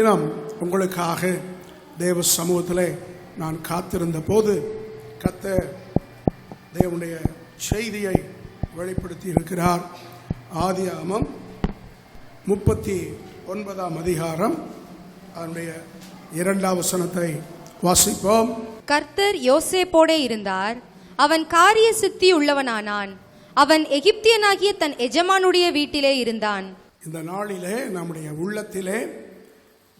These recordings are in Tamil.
தினம் உங்களுக்காக தேவ சமூகத்திலே நான் காத்திருந்த போது கர்த்தர் தேவனுடைய செய்தியை வெளிப்படுத்தி இருக்கிறார். ஆதியாகமம் 39ஆம் அதிகாரம் அதனுடைய 2ஆம் வசனத்தை வாசிப்போம். கர்த்தர் யோசேப்போடே இருந்தார், அவன் காரிய சித்தி உள்ளவனானான், அவன் எகிப்தியனாகிய தன் எஜமானுடைய வீட்டிலே இருந்தான். இந்த நாளிலே நம்முடைய உள்ளத்திலே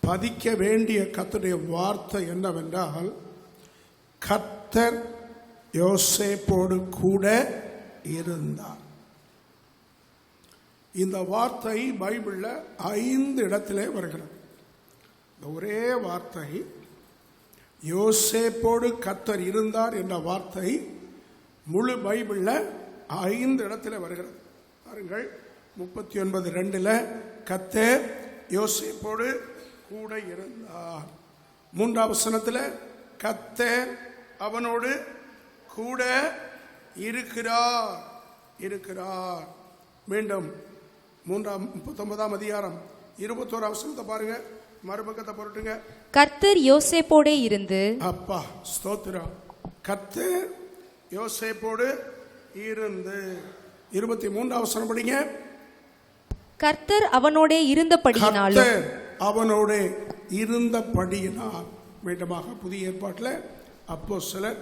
பதிக்க வேண்டிய கர்த்தருடைய வார்த்தை என்னவென்றால், கர்த்தர் யோசேப்போடு கூட இருந்தார். இந்த வார்த்தை பைபிள்ல 5 இடத்திலே வருகிறது. ஒரே வார்த்தை யோசேப்போடு கர்த்தர் இருந்தார் என்ற வார்த்தை முழு பைபிள்ல 5 இடத்திலே வருகிறது. பாருங்கள், 39:2 கர்த்தர் யோசேப்போடு கூட இருந்தார். 3ஆம் வசனத்தில் கர்த்தர் அவனோடு கூட இருக்கிறார். மீண்டும் 39ஆம் அதிகாரம் 21ஆம் வசனத்தை பாருங்க, மறுபக்கத்தை பொருட்டுங்க. கர்த்தர் யோசேப்போடே இருந்து, அப்பா ஸ்தோத்திரம், கர்த்தர் யோசேப்போடு இருந்து. 23ஆம் வசனம் படிங்க. கர்த்தர் அவனோடே இருந்தபடியினாலும், அவனோடே இருந்தபடியினால். மீண்டுமாக புதிய ஏற்பாட்டில் அப்போஸ்தலர்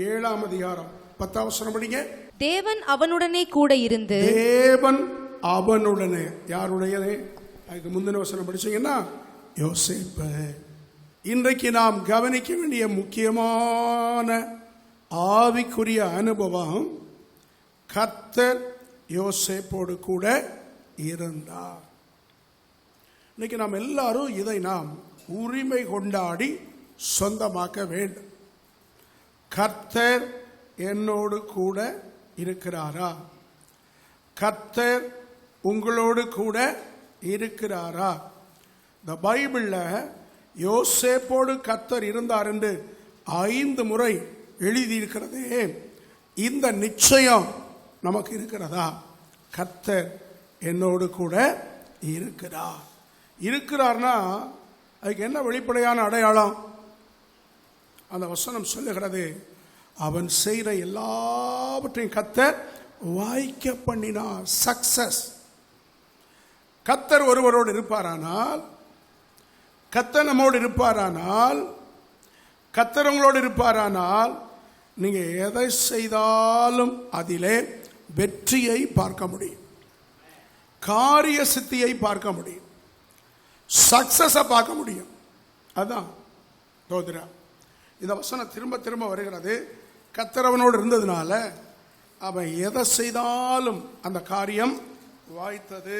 7ஆம் அதிகாரம் 10ஆம் வசனம் படிங்க. தேவன் அவனுடனே கூட இருந்து, தேவன் அவனுடனே, யாருடையனே? அதுக்கு முந்தின வசனம் படிச்சீங்கன்னா யோசேப்பு. இன்றைக்கு நாம் கவனிக்க வேண்டிய முக்கியமான ஆவிக்குரிய அனுபவம், கர்த்தர் யோசேப்போடு கூட இருந்தார். இன்னைக்கு நாம் எல்லாரும் இதை நாம் உரிமை கொண்டாடி சொந்தமாக்க வேண்டும். கர்த்தர் என்னோடு கூட இருக்கிறாரா? கர்த்தர் உங்களோடு கூட இருக்கிறாரா? இந்த பைபிள்ல யோசேப்போடு கர்த்தர் இருந்தார் என்று 5 முறை எழுதியிருக்கிறதே. இந்த நிச்சயம் நமக்கு இருக்கிறதா? கர்த்தர் என்னோடு கூட இருக்கிறார்னா அதுக்கு என்ன வெளிப்படையான அடையாளம்? அந்த வசனம் சொல்லுகிறது, அவன் செய்கிற எல்லாவற்றையும் கர்த்தர் வாய்க்க பண்ணினார். சக்சஸ். கர்த்தர் ஒருவரோடு இருப்பாரானால், கர்த்தர் நம்மோடு இருப்பாரானால், கர்த்தர் உங்களோடு இருப்பாரானால், நீங்க எதை செய்தாலும் அதிலே வெற்றியை பார்க்க முடியும், காரிய சித்தியை பார்க்க முடியும், சக்சஸை பார்க்க முடியும். அதான் தோதிரா. இந்த வசனம் திரும்ப திரும்ப வருகிறது. கர்த்தர் அவனோடு இருந்ததுனால அவன் எதை செய்தாலும் அந்த காரியம் வாய்த்தது.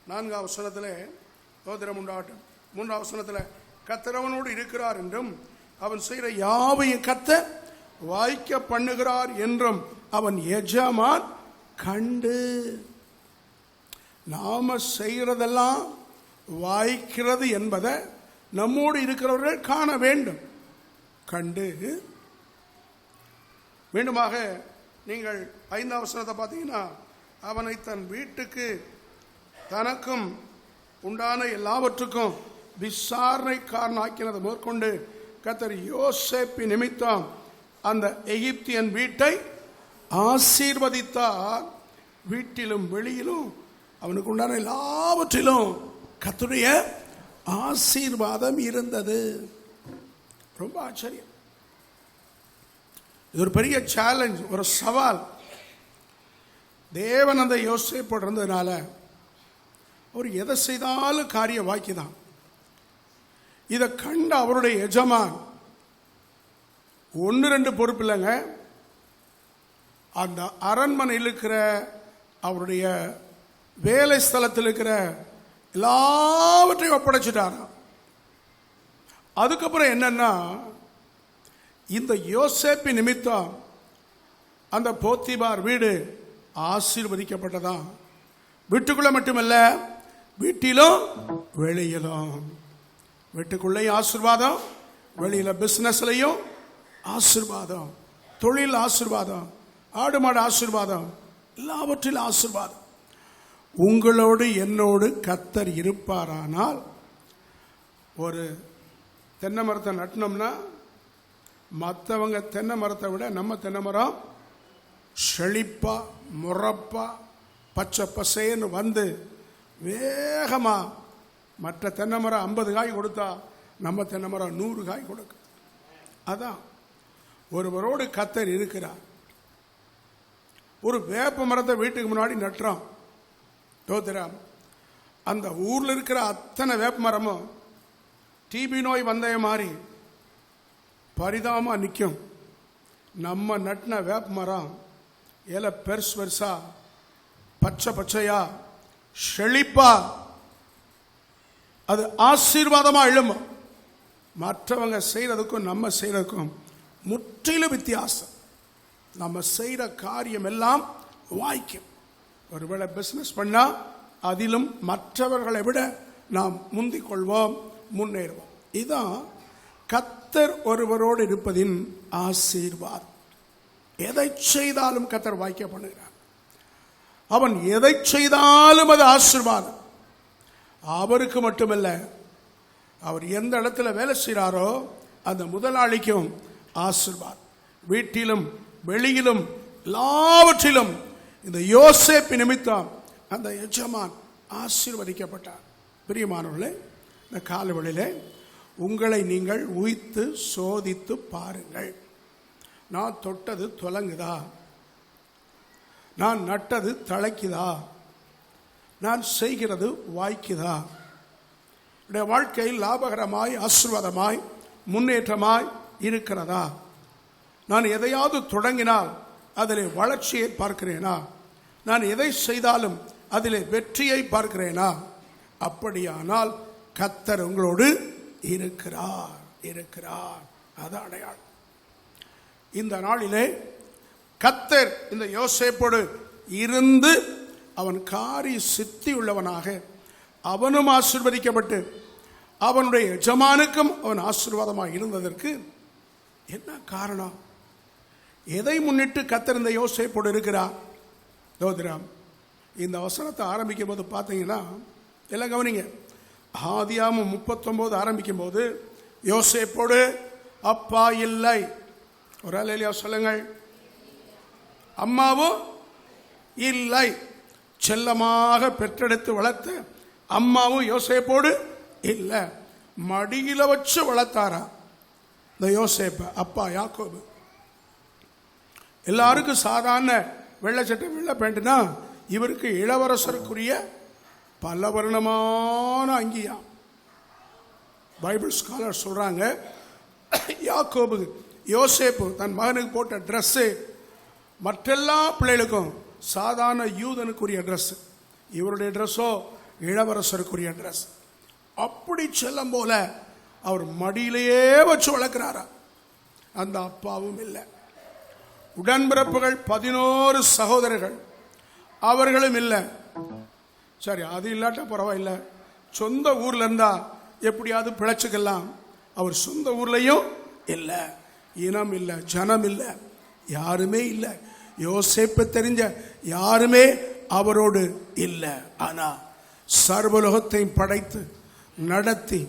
4ஆம் வசனத்தில் தோதிரம் உண்டாட்டும். 3ஆம் வசனத்தில் கர்த்தர் அவனோடு இருக்கிறார் என்றும், அவன் செய்கிற யாவையும் கர்த்தர் வாய்க்க பண்ணுகிறார் என்றும் அவன் எஜமான் கண்டு. நாம செய்கிறதெல்லாம் வாய்க்கிறது என்பதை நம்மோடு இருக்கிறவர்கள் காண வேண்டும். கண்டு. மீண்டுமாக நீங்கள் 5ஆம் வசனத்தை பார்த்தீங்கன்னா, அவனை தன் வீட்டுக்கு தனக்கும் உண்டான எல்லாவற்றுக்கும் விசாரணைக்காரன் ஆக்கினது மேற்கொண்டு கர்த்தர் யோசேப்பின் நிமித்தம் அந்த எகிப்தியன் வீட்டை ஆசீர்வதித்தார். வீட்டிலும் வெளியிலும் அவனுக்கு உண்டான எல்லாவற்றிலும் கர்த்தருடைய ஆசீர்வாதம் இருந்தது. ரொம்ப ஆச்சரியம். இது ஒரு பெரிய சேலஞ்ச், ஒரு சவால். தேவன் அந்த யோசேப்போடு இருந்ததுனால அவர் எதை செய்தாலும் காரிய வாக்கிதான். இதை கண்ட அவருடைய எஜமான் 1-2 பொறுப்பு இல்லைங்க, அந்த அரண்மனையில் இருக்கிற அவருடைய வேலை ஸ்தலத்தில் இருக்கிற எல்லாவற்றையும் ஒப்படைச்சிட்டாராம். அதுக்கப்புறம் என்னன்னா, இந்த யோசேப்பின் நிமித்தம் அந்த போத்திபார் வீடு ஆசீர்வதிக்கப்பட்டதா. வீட்டுக்குள்ள மட்டுமல்ல, வீட்டிலும் வெளியிலும். வீட்டுக்குள்ளேயும் ஆசீர்வாதம், வெளியில பிசினஸ்லையும் ஆசீர்வாதம், தொழில் ஆசீர்வாதம், ஆடு மாடு ஆசீர்வாதம், எல்லாவற்றிலும் ஆசீர்வாதம். உங்களோடு என்னோடு கர்த்தர் இருப்பாரானால், ஒரு தென்னை மரத்தை நட்டினோம்னா மற்றவங்க தென்னை மரத்தை விட நம்ம தென்னை மரம் செழிப்பா முறப்பா பச்சை பசேன்னு வந்து வேகமா, மற்ற தென்னை மரம் 50 காய் கொடுத்தா நம்ம தென்னை மரம் 100 காய் கொடுக்கும். அதான் ஒருவரோடு கர்த்தர் இருக்கிறார். ஒரு வேப்ப மரத்தை வீட்டுக்கு முன்னாடி நட்டுறோம், தோத்திரம். அந்த ஊர்ல இருக்கிற அத்தனை வேப்ப மரமும் டிபி நோய் வந்த மாதிரி பரிதாபமா நிற்கும். நம்ம நட்டின வேப்ப மரம் இலை பெருசு பெருசா பச்சை பச்சையா செழிப்பா, அது ஆசீர்வாதமா எழும்பும். மற்றவங்க செய்யறதுக்கும் நம்ம செய்யறதுக்கும் முற்றிலும் வித்தியாசம். நம்ம செய்யற காரியம் எல்லாம் வாய்க்கும். ஒருவேளை பிசினஸ் பண்ணா அதிலும் மற்றவர்களை விட நாம் முந்திக் கொள்வோம், முன்னேறுவோம். இதுதான் கர்த்தர் ஒருவரோடு இருப்பதின் ஆசீர்வாதம். எதை செய்தாலும் கர்த்தர் வாய்க்க பண்ணுகிறார். அவன் எதை செய்தாலும் அது ஆசீர்வாதம். அவருக்கு மட்டுமல்ல, அவர் எந்த இடத்துல வேலை செய்கிறாரோ அந்த முதலாளிக்கும் ஆசீர்வாதம். வீட்டிலும் வெளியிலும் எல்லாவற்றிலும் இந்த யோசேப்பு நிமித்தம் அந்த எஜமான் ஆசீர்வதிக்கப்பட்டார். பிரியமானவர்களே, இந்த காலவெளியிலே உங்களை நீங்கள் உய்த்து சோதித்து பாருங்கள். நான் தொட்டது தொலங்குதா? நான் நட்டது தழைக்குதா? நான் செய்கிறது வாய்க்குதா? என்னுடைய வாழ்க்கையில் லாபகரமாய் ஆசீர்வாதமாய் முன்னேற்றமாய் இருக்கிறதா? நான் எதையாவது தொடங்கினால் அதில் வளர்ச்சியை பார்க்கிறேனா? நான் எதை செய்தாலும் அதில் வெற்றியை பார்க்கிறேனா? அப்படியானால் கர்த்தர் உங்களோடு இருக்கிறார், இருக்கிறார். அது அடையாளம். இந்த நாளிலே கர்த்தர் இந்த யோசேப்போடு இருந்து அவன் காரிய சித்தி உள்ளவனாக, அவனும் ஆசீர்வதிக்கப்பட்டு அவனுடைய எஜமானுக்கும் அவன் ஆசீர்வாதமாக இருந்ததற்கு என்ன காரணம்? எதை முன்னிட்டு கர்த்தர் இந்த யோசேப்போடு இருக்கிறார்? தோதிராம், இந்த வசனத்தை ஆரம்பிக்கும் போது பார்த்தீங்கன்னா, எல்லாம் கவனிங்க. ஆதியாகமம் 39 ஆரம்பிக்கும் போது யோசேப்போடு அப்பா இல்லை. ஒரு அல்லேலூயா சொல்லுங்கள். அம்மாவும் இல்லை. செல்லமாக பெற்றெடுத்து வளர்த்த அம்மாவும் யோசேப்போடு இல்லை. மடியில வச்சு வளர்த்தாரா இந்த யோசேப்ப அப்பா யாக்கோபு. எல்லாருக்கும் சாதாரண வெள்ளை சட்டை வெள்ளை பேண்ட்னா, இவருக்கு இளவரசருக்குரிய பல வர்ணமான அங்கியா. பைபிள் ஸ்காலர் சொல்றாங்க, யாக்கோபு யோசேப்பு தன் மகனுக்கு போட்ட ட்ரெஸ்ஸு மற்றெல்லா பிள்ளைகளுக்கும் சாதாரண யூதனுக்குரிய ட்ரெஸ், இவருடைய ட்ரெஸ்ஸோ இளவரசருக்குரிய ட்ரெஸ். அப்படி செல்லும் போல அவர் மடியிலேயே வச்சு வளர்க்கிறாரா. அந்த அப்பாவும் இல்லை. உடன்பிறப்புகள் 11 சகோதரர்கள், அவர்களும் இல்லை. சரி, அது இல்லாட்ட பரவாயில்லை, சொந்த ஊர்ல இருந்தா எப்படியாவது பிழைச்சுக்கலாம். அவர் சொந்த ஊர்லயும் இல்லை, இனம் இல்லை, ஜனம் இல்லை, யாருமே இல்லை. யோசேப்பு தெரிஞ்ச யாருமே அவரோடு இல்லை. ஆனா சர்வலோகத்தையும் படைத்து நடத்தி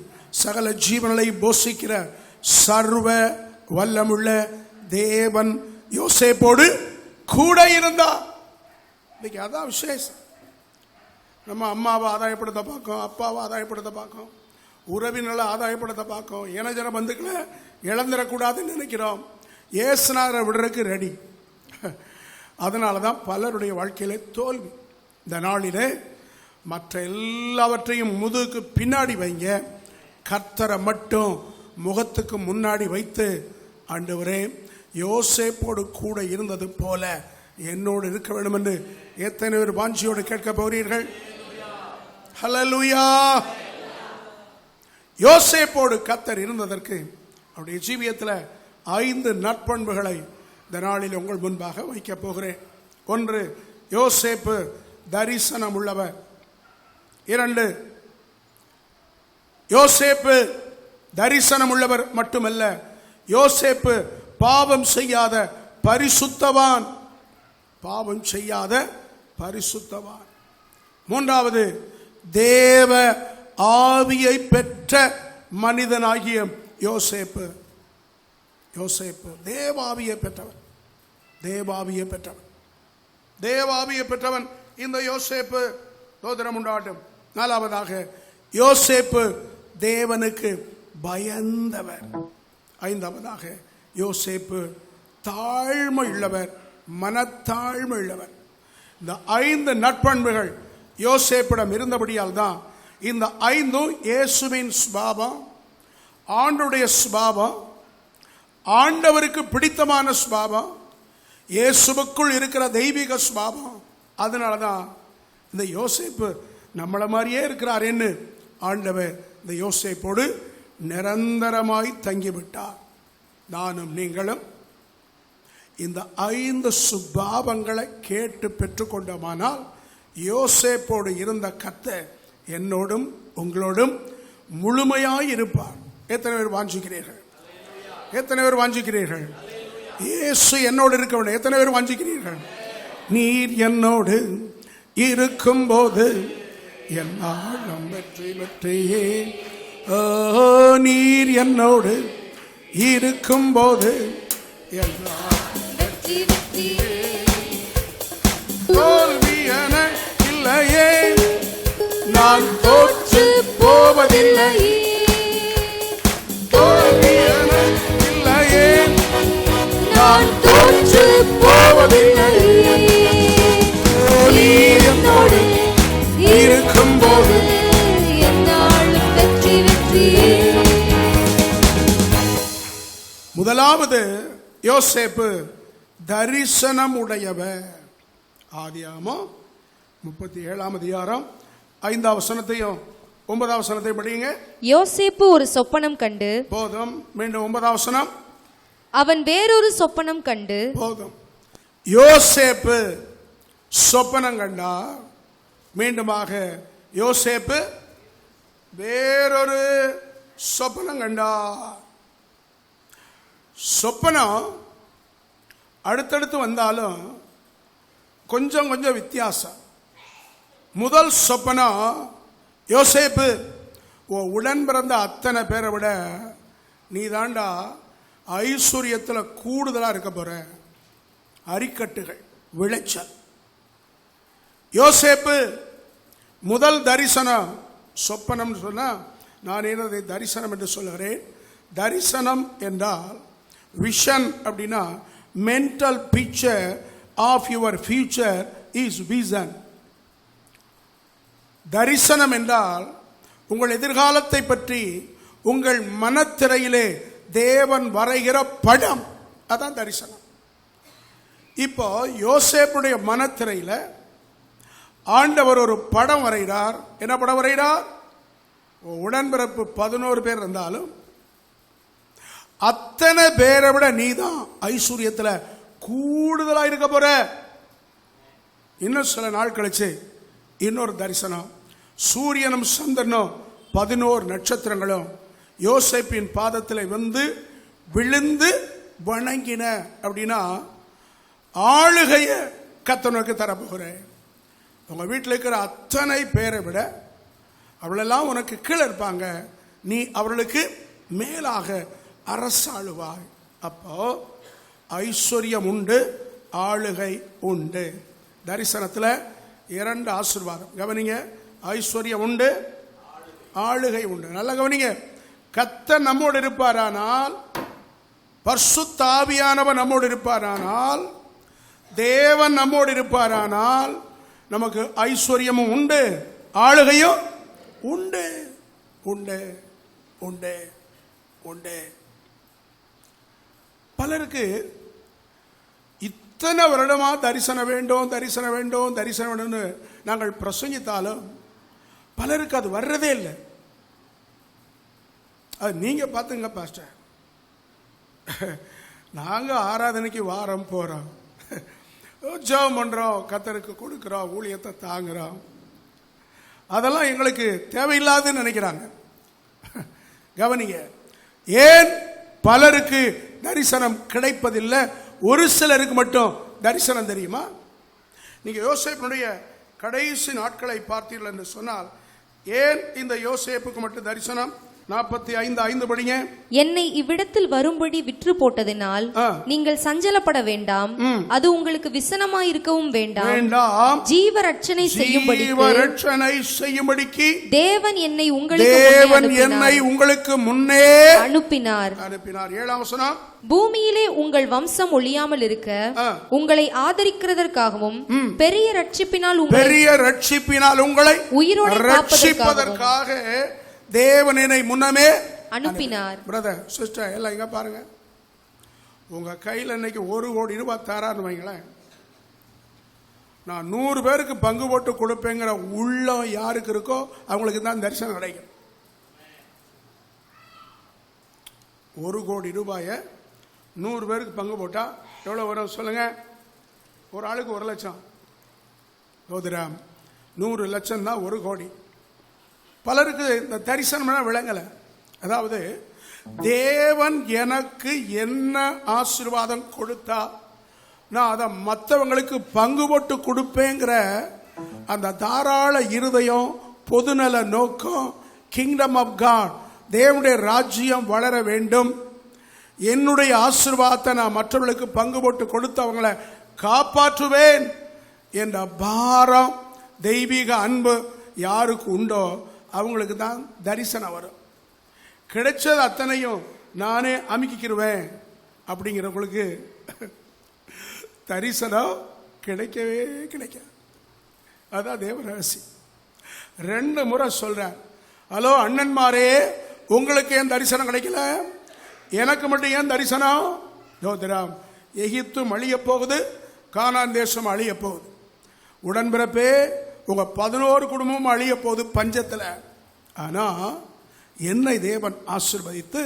சகல ஜீவனை போஷிக்கிற சர்வ வல்லமுள்ள தேவன் யோசேப்போடு கூட இருந்தா. இன்னைக்கு அதான் விசேஷம். நம்ம அம்மாவை ஆதாயப்படுத்த பார்க்கோம், அப்பாவை ஆதாயப்படுத்த பார்க்கோம், உறவினர்களை ஆதாயப்படுத்த பார்க்கோம், இனஜன பந்துக்களை இழந்துடக்கூடாதுன்னு நினைக்கிறோம். ஏசுநாதரை விடுறதுக்கு ரெடி. அதனால தான் பலருடைய வாழ்க்கையில தோல்வி. இந்த நாளிலே மற்ற எல்லாவற்றையும் முதுகுக்கு பின்னாடி வைங்க, கர்த்தரை மட்டும் முகத்துக்கு முன்னாடி வைத்து, ஆண்டவரே யோசேப்போடு கூட இருந்தது போல என்னோடு இருக்க வேண்டும் என்று எத்தனை பேர் வாஞ்சியோடு கேட்க போகிறீர்கள்? ஹல்லேலூயா. யோசேப்போடு கர்த்தர் இருந்ததற்கு அவருடைய ஜீவியத்தில் 5 நற்பண்புகளை இந்த நாளில் உங்கள் முன்பாக வைக்க போகிறேன். 1, யோசேப்பு தரிசனம் உள்ளவர். 2, யோசேப்பு தரிசனம் உள்ளவர் மட்டுமல்ல, யோசேப்பு பாவம் செய்யாத பரிசுத்தவான். பாவம் செய்யாத பரிசுத்தவான். மூன்றாவது, தேவ ஆவியை பெற்ற மனிதனாகிய யோசேப்பு. யோசேப்பு தேவாவியை பெற்றவன். தேவாவியை பெற்றவன். தேவாவியை பெற்றவன் இந்த யோசேப்பு. சோதரம் உண்டாட்டும். நாலாவதாக, யோசேப்பு தேவனுக்கு பயந்தவர். ஐந்தாவதாக, யோசேப்பு தாழ்மை உள்ளவர், மனத்தாழ்மை உள்ளவர். இந்த 5 நற்பண்புகள் யோசேப்பிடம் இருந்தபடியால் தான் இந்த 5 இயேசுவின் சுபாவம், ஆண்டவருடைய சுபாவம், ஆண்டவருக்கு பிடித்தமான சுபாவம், இயேசுவுக்குள் இருக்கிற தெய்வீக சுபாவம். அதனால தான் இந்த யோசேப்பு நம்மளை மாதிரியே இருக்கிறார் என்று ஆண்டவர் இந்த யோசேப்போடு நிரந்தரமாய் தங்கிவிட்டார். நானும் நீங்களும் இந்த 5 சுபாவங்களை கேட்டு பெற்றுக்கொண்டோமானால் யோசேப்போடு இருந்த கர்த்தர் என்னோடும் உங்களோடும் முழுமையாய் இருப்பார். எத்தனை பேர் வாஞ்சிக்கிறீர்கள்? எத்தனை பேர் வாஞ்சிக்கிறீர்கள்? இயேசு என்னோடு இருக்க வேண்டும். எத்தனை பேர் வாஞ்சிக்கிறீர்கள்? நீர் என்னோடு இருக்கும்போது என்னாலும் வெற்றி வெற்றியே. நீர் என்னோடு இருக்கும்போது தோல்வி என இல்லையே, நான் தோற்று போவதில்லையே. தோல்வி என இல்லையே, நான் தோற்று போவதில்லையே. நீர் என்னோடு இருக்கும்போது என்னாலும் வெற்றி வெற்றியே. முதலாவது, யோசேப்பு தரிசனம் உடையவர். ஆதியாகமம் 37ஆம் அதிகாரம் 5ஆம் வசனத்தையும் 9ஆம் வசனத்தையும் படிங்க. யோசேப்பு ஒரு சொப்பனம் கண்டு. போதும். மீண்டும் 9ஆம் வசனம். அவன் வேறொரு சொப்பனம் கண்டு. போதும். யோசேப்பு சொப்பனம் கண்டார். மீண்டுமாக யோசேப்பு வேறொரு சொப்பனம் கண்டார். சொப்பனம் அடுத்தடுத்து வந்தாலும் கொஞ்சம் கொஞ்சம் வித்தியாசம். முதல் சொப்பனம், யோசேப்பு உடன் பிறந்த அத்தனை பேரை விட நீ தாண்டா ஐஸ்வர்யத்தில் கூடுதலாக இருக்க போற. அரிக்கட்டுகள், விளைச்சல். யோசேப்பு முதல் தரிசனம். சொப்பனம் சொன்னா நான் என்னதை தரிசனம் என்று சொல்கிறேன். தரிசனம் என்றால் விஷன் அப்படின்னா mental picture of your future is vision. தரிசனம் என்றால் உங்கள் எதிர்காலத்தை பற்றி உங்கள் மனத்திரையிலே தேவன் வரைகிற படம். அதான் தரிசனம். இப்போ யோசேப்புடைய மனத்திரையில ஆண்டவர் ஒரு படம் வரைகிறார். என்ன படம் வரைகிறார்? உடன்பிறப்பு 11 பேர் இருந்தாலும் அத்தனை பேரை விட நீதான் ஐஸ்வர்யத்தில் கூடுதலா இருக்க போற. இன்னும் சில நாள் கழிச்சு இன்னொரு தரிசனம். சூரியனும் சந்திரனும் 11 நட்சத்திரங்களும் யோசேப்பின் பாதத்தில் வந்து விழுந்து வணங்கின. அப்படின்னா ஆளுகைய கர்த்தனுக்கு தரப்போகிறேன். உங்க வீட்டில் இருக்கிற அத்தனை பேரை விட அவளெல்லாம் உனக்கு கீழே இருப்பாங்க, நீ அவர்களுக்கு மேலாக அரசாளுவாய். அப்போ ஐஸ்வர்யம் உண்டு, ஆளுகை உண்டு. தரிசனத்தில் 2 ஆசீர்வாதம். கவனிங்க. ஐஸ்வர்யம் உண்டு, ஆளுகை உண்டு. நல்லா கவனிங்க. கர்த்தர் நம்மோடு இருப்பாரானால், பரிசுத்த ஆவியானவர் நம்மோடு இருப்பாரானால், தேவன் நம்மோடு இருப்பாரானால் நமக்கு ஐஸ்வர்யமும் உண்டு, ஆளுகையும் உண்டு. உண்டு உண்டு உண்டு. பலருக்கு இத்தனை வருடமா தரிசனம் வேண்டும், தரிசனம் வேண்டும், தரிசனம் வேண்டும்னு நாங்கள் பிரசங்கித்தாலும் பலருக்கு அது வர்றதே இல்லை. அது நீங்க பார்த்துங்க பாஸ்டர். நாங்க ஆராதனைக்கு வாரம் போறோம், ஜெபம் பண்றோம், கர்த்தருக்கு கொடுக்கிறோம், ஊழியத்தை தாங்குறோம். அதெல்லாம் எங்களுக்கு தேவையில்லாதுன்னு நினைக்கிறாங்க. கவனிங்க. ஏன் பலருக்கு தரிசனம் கிடைப்பதில்லை, ஒரு சிலருக்கு மட்டும் தரிசனம் தெரியுமா? நீங்க யோசேப்பினுடைய கடைசி நாட்களை பார்த்தீர்கள் என்று சொன்னால், ஏன் இந்த யோசேப்புக்கு மட்டும் தரிசனம்? 45:5 படிங்க. என்னை இவ்விடத்தில் வரும்படி விற்று போட்டதினால் நீங்கள் சஞ்சலப்பட வேண்டாம், அது உங்களுக்கு விசனமாயிருக்கவும் வேண்டாம். ஜீவரட்சணை செய்யும்படிக்கு தேவன் என்னை உங்களுக்கு முன்னே அனுப்பினார். 7ஆம் வசனம். பூமியிலே உங்கள் வம்சம் ஒழியாமல் இருக்க உங்களை ஆதரிக்கிறதற்காகவும் பெரிய ரட்சிப்பினால் உங்களை உயிரோடு ரட்சிப்பதற்காக தேவன் என்னை முன்னமே அனுப்பினார். பிரதர் சிஸ்டர் எல்லாம் இங்க பாருங்க. உங்க கையில் இன்னைக்கு 1 கோடி ரூபாய் தரான்னு வைங்களேன், நான் 100 பேருக்கு பங்கு போட்டு கொடுப்பேங்கிற உள்ளம் யாருக்கு இருக்கோ அவங்களுக்கு தான் தரிசனம் கிடைக்கும். 1 கோடி ரூபாயை 100 பேருக்கு பங்கு போட்டா எவ்வளவு வரும் சொல்லுங்க? ஒரு ஆளுக்கு 1 லட்சம். 100 லட்சம் தான் 1 கோடி. பலருக்கு இந்த தரிசனம் விளங்கல. அதாவது தேவன் எனக்கு என்ன ஆசீர்வாதம் கொடுத்தா நான் அதை மற்றவங்களுக்கு பங்கு போட்டு கொடுப்பேங்கிற அந்த தாராள இருதயம், பொதுநல நோக்கம், கிங்டம் ஆஃப் காட், தேவனுடைய ராஜ்யம் வளர வேண்டும், என்னுடைய ஆசீர்வாதத்தை நான் மற்றவர்களுக்கு பங்கு போட்டு கொடுத்து அவங்களை காப்பாற்றுவேன் என்ற பாரம், தெய்வீக அன்பு யாருக்கு உண்டோ அவங்களுக்கு தான் தரிசனம் வரும். கிடைச்சது அத்தனையும் நானே அமுக்கிக்கிருவேன் அப்படிங்கிறவங்களுக்கு தரிசனம் கிடைக்கவே கிடைக்காது. அதான் தேவ ரகசியம். 2 முறை சொல்றார், ஹலோ அண்ணன்மாரே, உங்களுக்கு ஏன் தரிசனம் கிடைக்கல? எனக்கு மட்டும் ஏன் தரிசனம்? ஜோதிராம், எகிப்தும் அழிய போகுது, கானான் தேசம் அழிய போகுது. உடன்பிறப்பே உங்க 11 குடும்பமும் அழிய போகுது பஞ்சத்தில். ஆனா என்னை தேவன் ஆசீர்வதித்து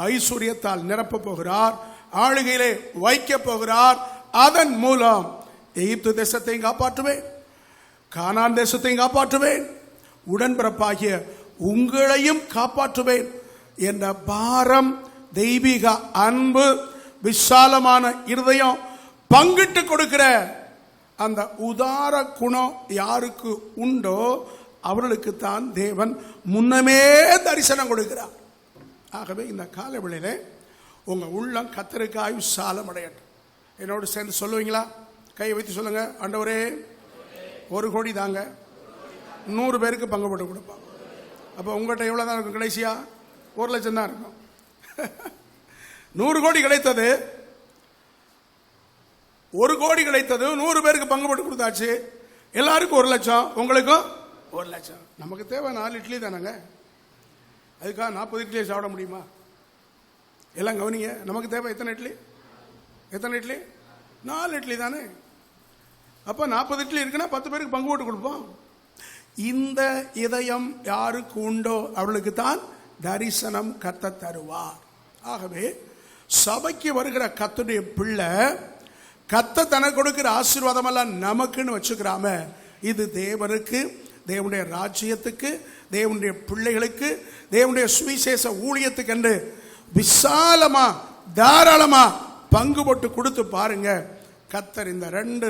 ஐஸ்வர்யத்தால் நிரப்ப போகிறார், ஆளுகையிலே வைக்க போகிறார். அதன் மூலம் எகிப்து தேசத்தையும் காப்பாற்றுவேன், கானான் தேசத்தையும் காப்பாற்றுவேன், உடன்பிறப்பாகிய உங்களையும் காப்பாற்றுவேன் என்ற பாரம், தெய்வீக அன்பு, விசாலமான இருதயம், பங்கிட்டு கொடுக்கிற அந்த உதார குணம் யாருக்கு உண்டோ அவர்களுக்கு தான் தேவன் முன்னமே தரிசனம் கொடுக்கிறார். ஆகவே இந்த காலவெளியிலே உங்க உள்ளம் கர்த்தருக்காய் விசாலம் அடையட்டும். என்னோடு சேர்ந்து சொல்லுவீங்களா? கையை வைத்து சொல்லுங்க, ஆண்டவரே 1 கோடி தாங்க, 100 பேருக்கு பங்கு போட்டு கொடுப்பாங்க. அப்போ உங்கள்கிட்ட எவ்வளோ தான் இருக்கும்? கடைசியா 1 லட்சம் தான் இருக்கும். 100 கோடி கிடைத்தது, 1 கோடி கிடைத்தது, 100 பேருக்கு பங்கு போட்டு கொடுத்தாச்சு. எல்லாருக்கும் 1 லட்சம், உங்களுக்கும் 1 லட்சம். நமக்கு தேவை 4 இட்லி தானங்க. அதுக்காக 40 இட்லியை சாப்பிட முடியுமா? எல்லாம் கவனிங்க. நமக்கு தேவை எத்தனை இட்லி? 4 இட்லி தானே. அப்ப 40 இட்லி இருக்குன்னா 10 பேருக்கு பங்கு போட்டு கொடுப்போம். இந்த இதயம் யாருக்கு உண்டோ அவர்களுக்கு தான் தரிசனம் கர்த்தர் தருவார். ஆகவே சபைக்கு வருகிற கர்த்தருடைய பிள்ளை கர்த்தர் தனக்கு கொடுக்கிற ஆசீர்வாதம் எல்லாம் நமக்குன்னு வச்சுக்கிறாம, இது தேவனுக்கு, தேவனுடைய ராஜ்யத்துக்கு, தேவனுடைய பிள்ளைகளுக்கு, தேவனுடைய சுவிசேஷ ஊழியத்துக்கு என்று விசாலமா தாராளமா பங்கு போட்டு கொடுத்து பாருங்க. கர்த்தர் இந்த 2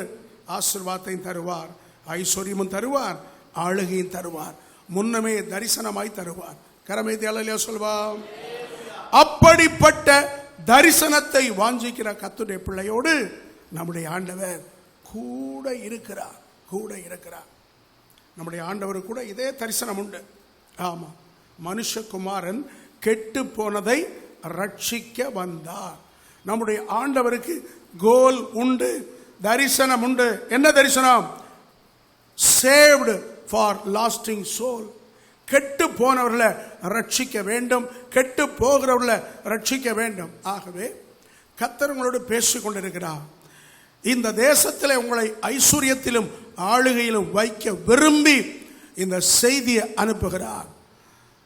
ஆசீர்வாதத்தையும் தருவார், ஐஸ்வர்யமும் தருவார், ஆளுகையும் தருவார், முன்னமே தரிசனமாய் தருவார். கரமேதி அல்லேலூயா சொல்வாம். அப்படிப்பட்ட தரிசனத்தை வாஞ்சிக்கிற கர்த்தருடைய பிள்ளையோடு நம்முடைய ஆண்டவர் கூட இருக்கிறார். நம்முடைய ஆண்டவர் கூட இதே தரிசனம் உண்டு. ஆமா, மனுஷகுமாரன் கெட்டு போனதை ரட்சிக்க வந்தார். நம்முடைய ஆண்டவருக்கு கோல் உண்டு, தரிசனம் உண்டு. என்ன தரிசனம்? Saved for lasting soul. கெட்டு போனவர்களை ரட்சிக்க வேண்டும், கெட்டு போகிறவர்களை ரட்சிக்க வேண்டும். ஆகவே கர்த்தர் உங்களோடு பேசிக் கொண்டிருக்கிறார். இந்த தேசத்தில் உங்களை ஐஸ்வர்யத்திலும் ஆளுகையிலும் வைக்க விரும்பி இந்த செய்தியை அனுப்புகிறார்.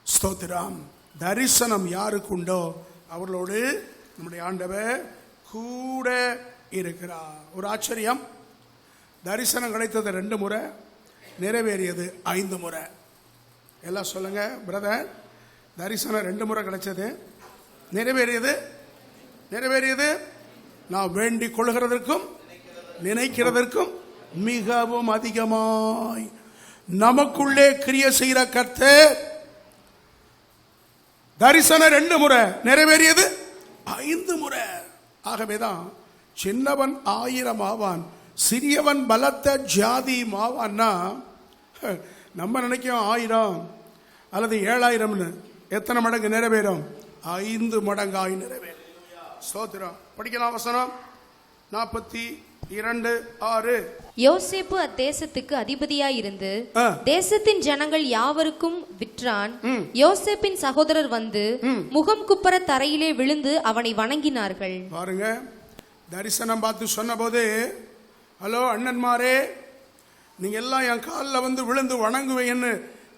ஸ்தோத்திரம். தரிசனம் யாருக்கு உண்டோ அவர்களோடு நம்முடைய ஆண்டவர் கூட இருக்கிறார். ஒரு ஆச்சரியம், தரிசனம் கிடைத்தது 2 முறை, நிறைவேறியது 5 முறை. எல்லாம் சொல்லுங்க பிரதர். தரிசனம் 2 முறை கிடைச்சது, நிறைவேறியது நான் வேண்டிக் கொள்கிறதற்கும் நினைக்கிறதற்கும் மிகவும் அதிகமாய் நமக்குள்ளே கிரியை செய்கிற கர்த்தர் தரிசனம் 2 முறை நிறைவேறியது 5 முறை. ஆகவேதான் சின்னவன் 1000 ஆவான், சிறியவன் பலத்த ஜாதி ஆவான்னா, நம்ம நினைக்கும் 1000 அல்லது 7000 எத்தனை மடங்கு நிறைவேறும்? 5 மடங்காய் நிறைவேறும். ஸ்தோத்திரம். படிக்கலாம் வசனம் 42:6. யோசேப்பு அத்தேசத்துக்கு அதிபதியாயிருந்து தேசத்தின் ஜனங்கள் யாவருக்கும் விற்றான். யோசேப்பின் சகோதரர் வந்து முகம் குப்பர தரையிலே விழுந்து அவனை வணங்கினார்கள். பாருங்க, தரிசனம் பார்த்து சொன்ன போது, ஹலோ அண்ணன்மாரே, நீங்க எல்லாம் என் காலில் வந்து விழுந்து வணங்குவேன்னு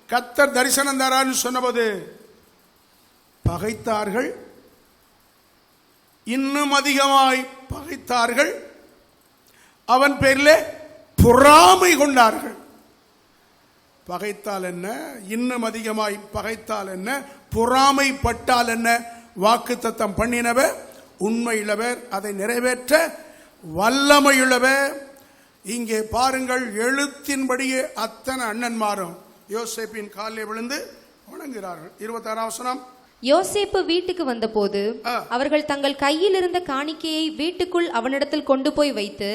கர்த்தர் தரிசனம் தரான்னு சொன்னபோது பகைத்தார்கள், இன்னும் அதிகமாய் பகைத்தார்கள், அவன் பேரிலே பொறாமை கொண்டார்கள். பகைத்தால் என்ன, இன்னும் அதிகமாய் பகைத்தால் என்ன, பொறாமைப்பட்டால் என்ன? வாக்குத்தத்தம் பண்ணினவர் உண்மையுள்ளவர், அதை நிறைவேற்ற வல்லமையுள்ளவர். இங்கே பாருங்கள், எழுத்தின்படியே அத்தனை அண்ணன்மாரும் யோசேப்பின் காலில் விழுந்து வணங்குகிறார்கள். 26ஆம் வசனம். யோசேப்பு வீட்டுக்கு வந்தபோது அவர்கள் தங்கள் கையில் இருந்த காணிக்கையை வீட்டுக்குள் அவனிடத்தில் கொண்டு போய் வைத்து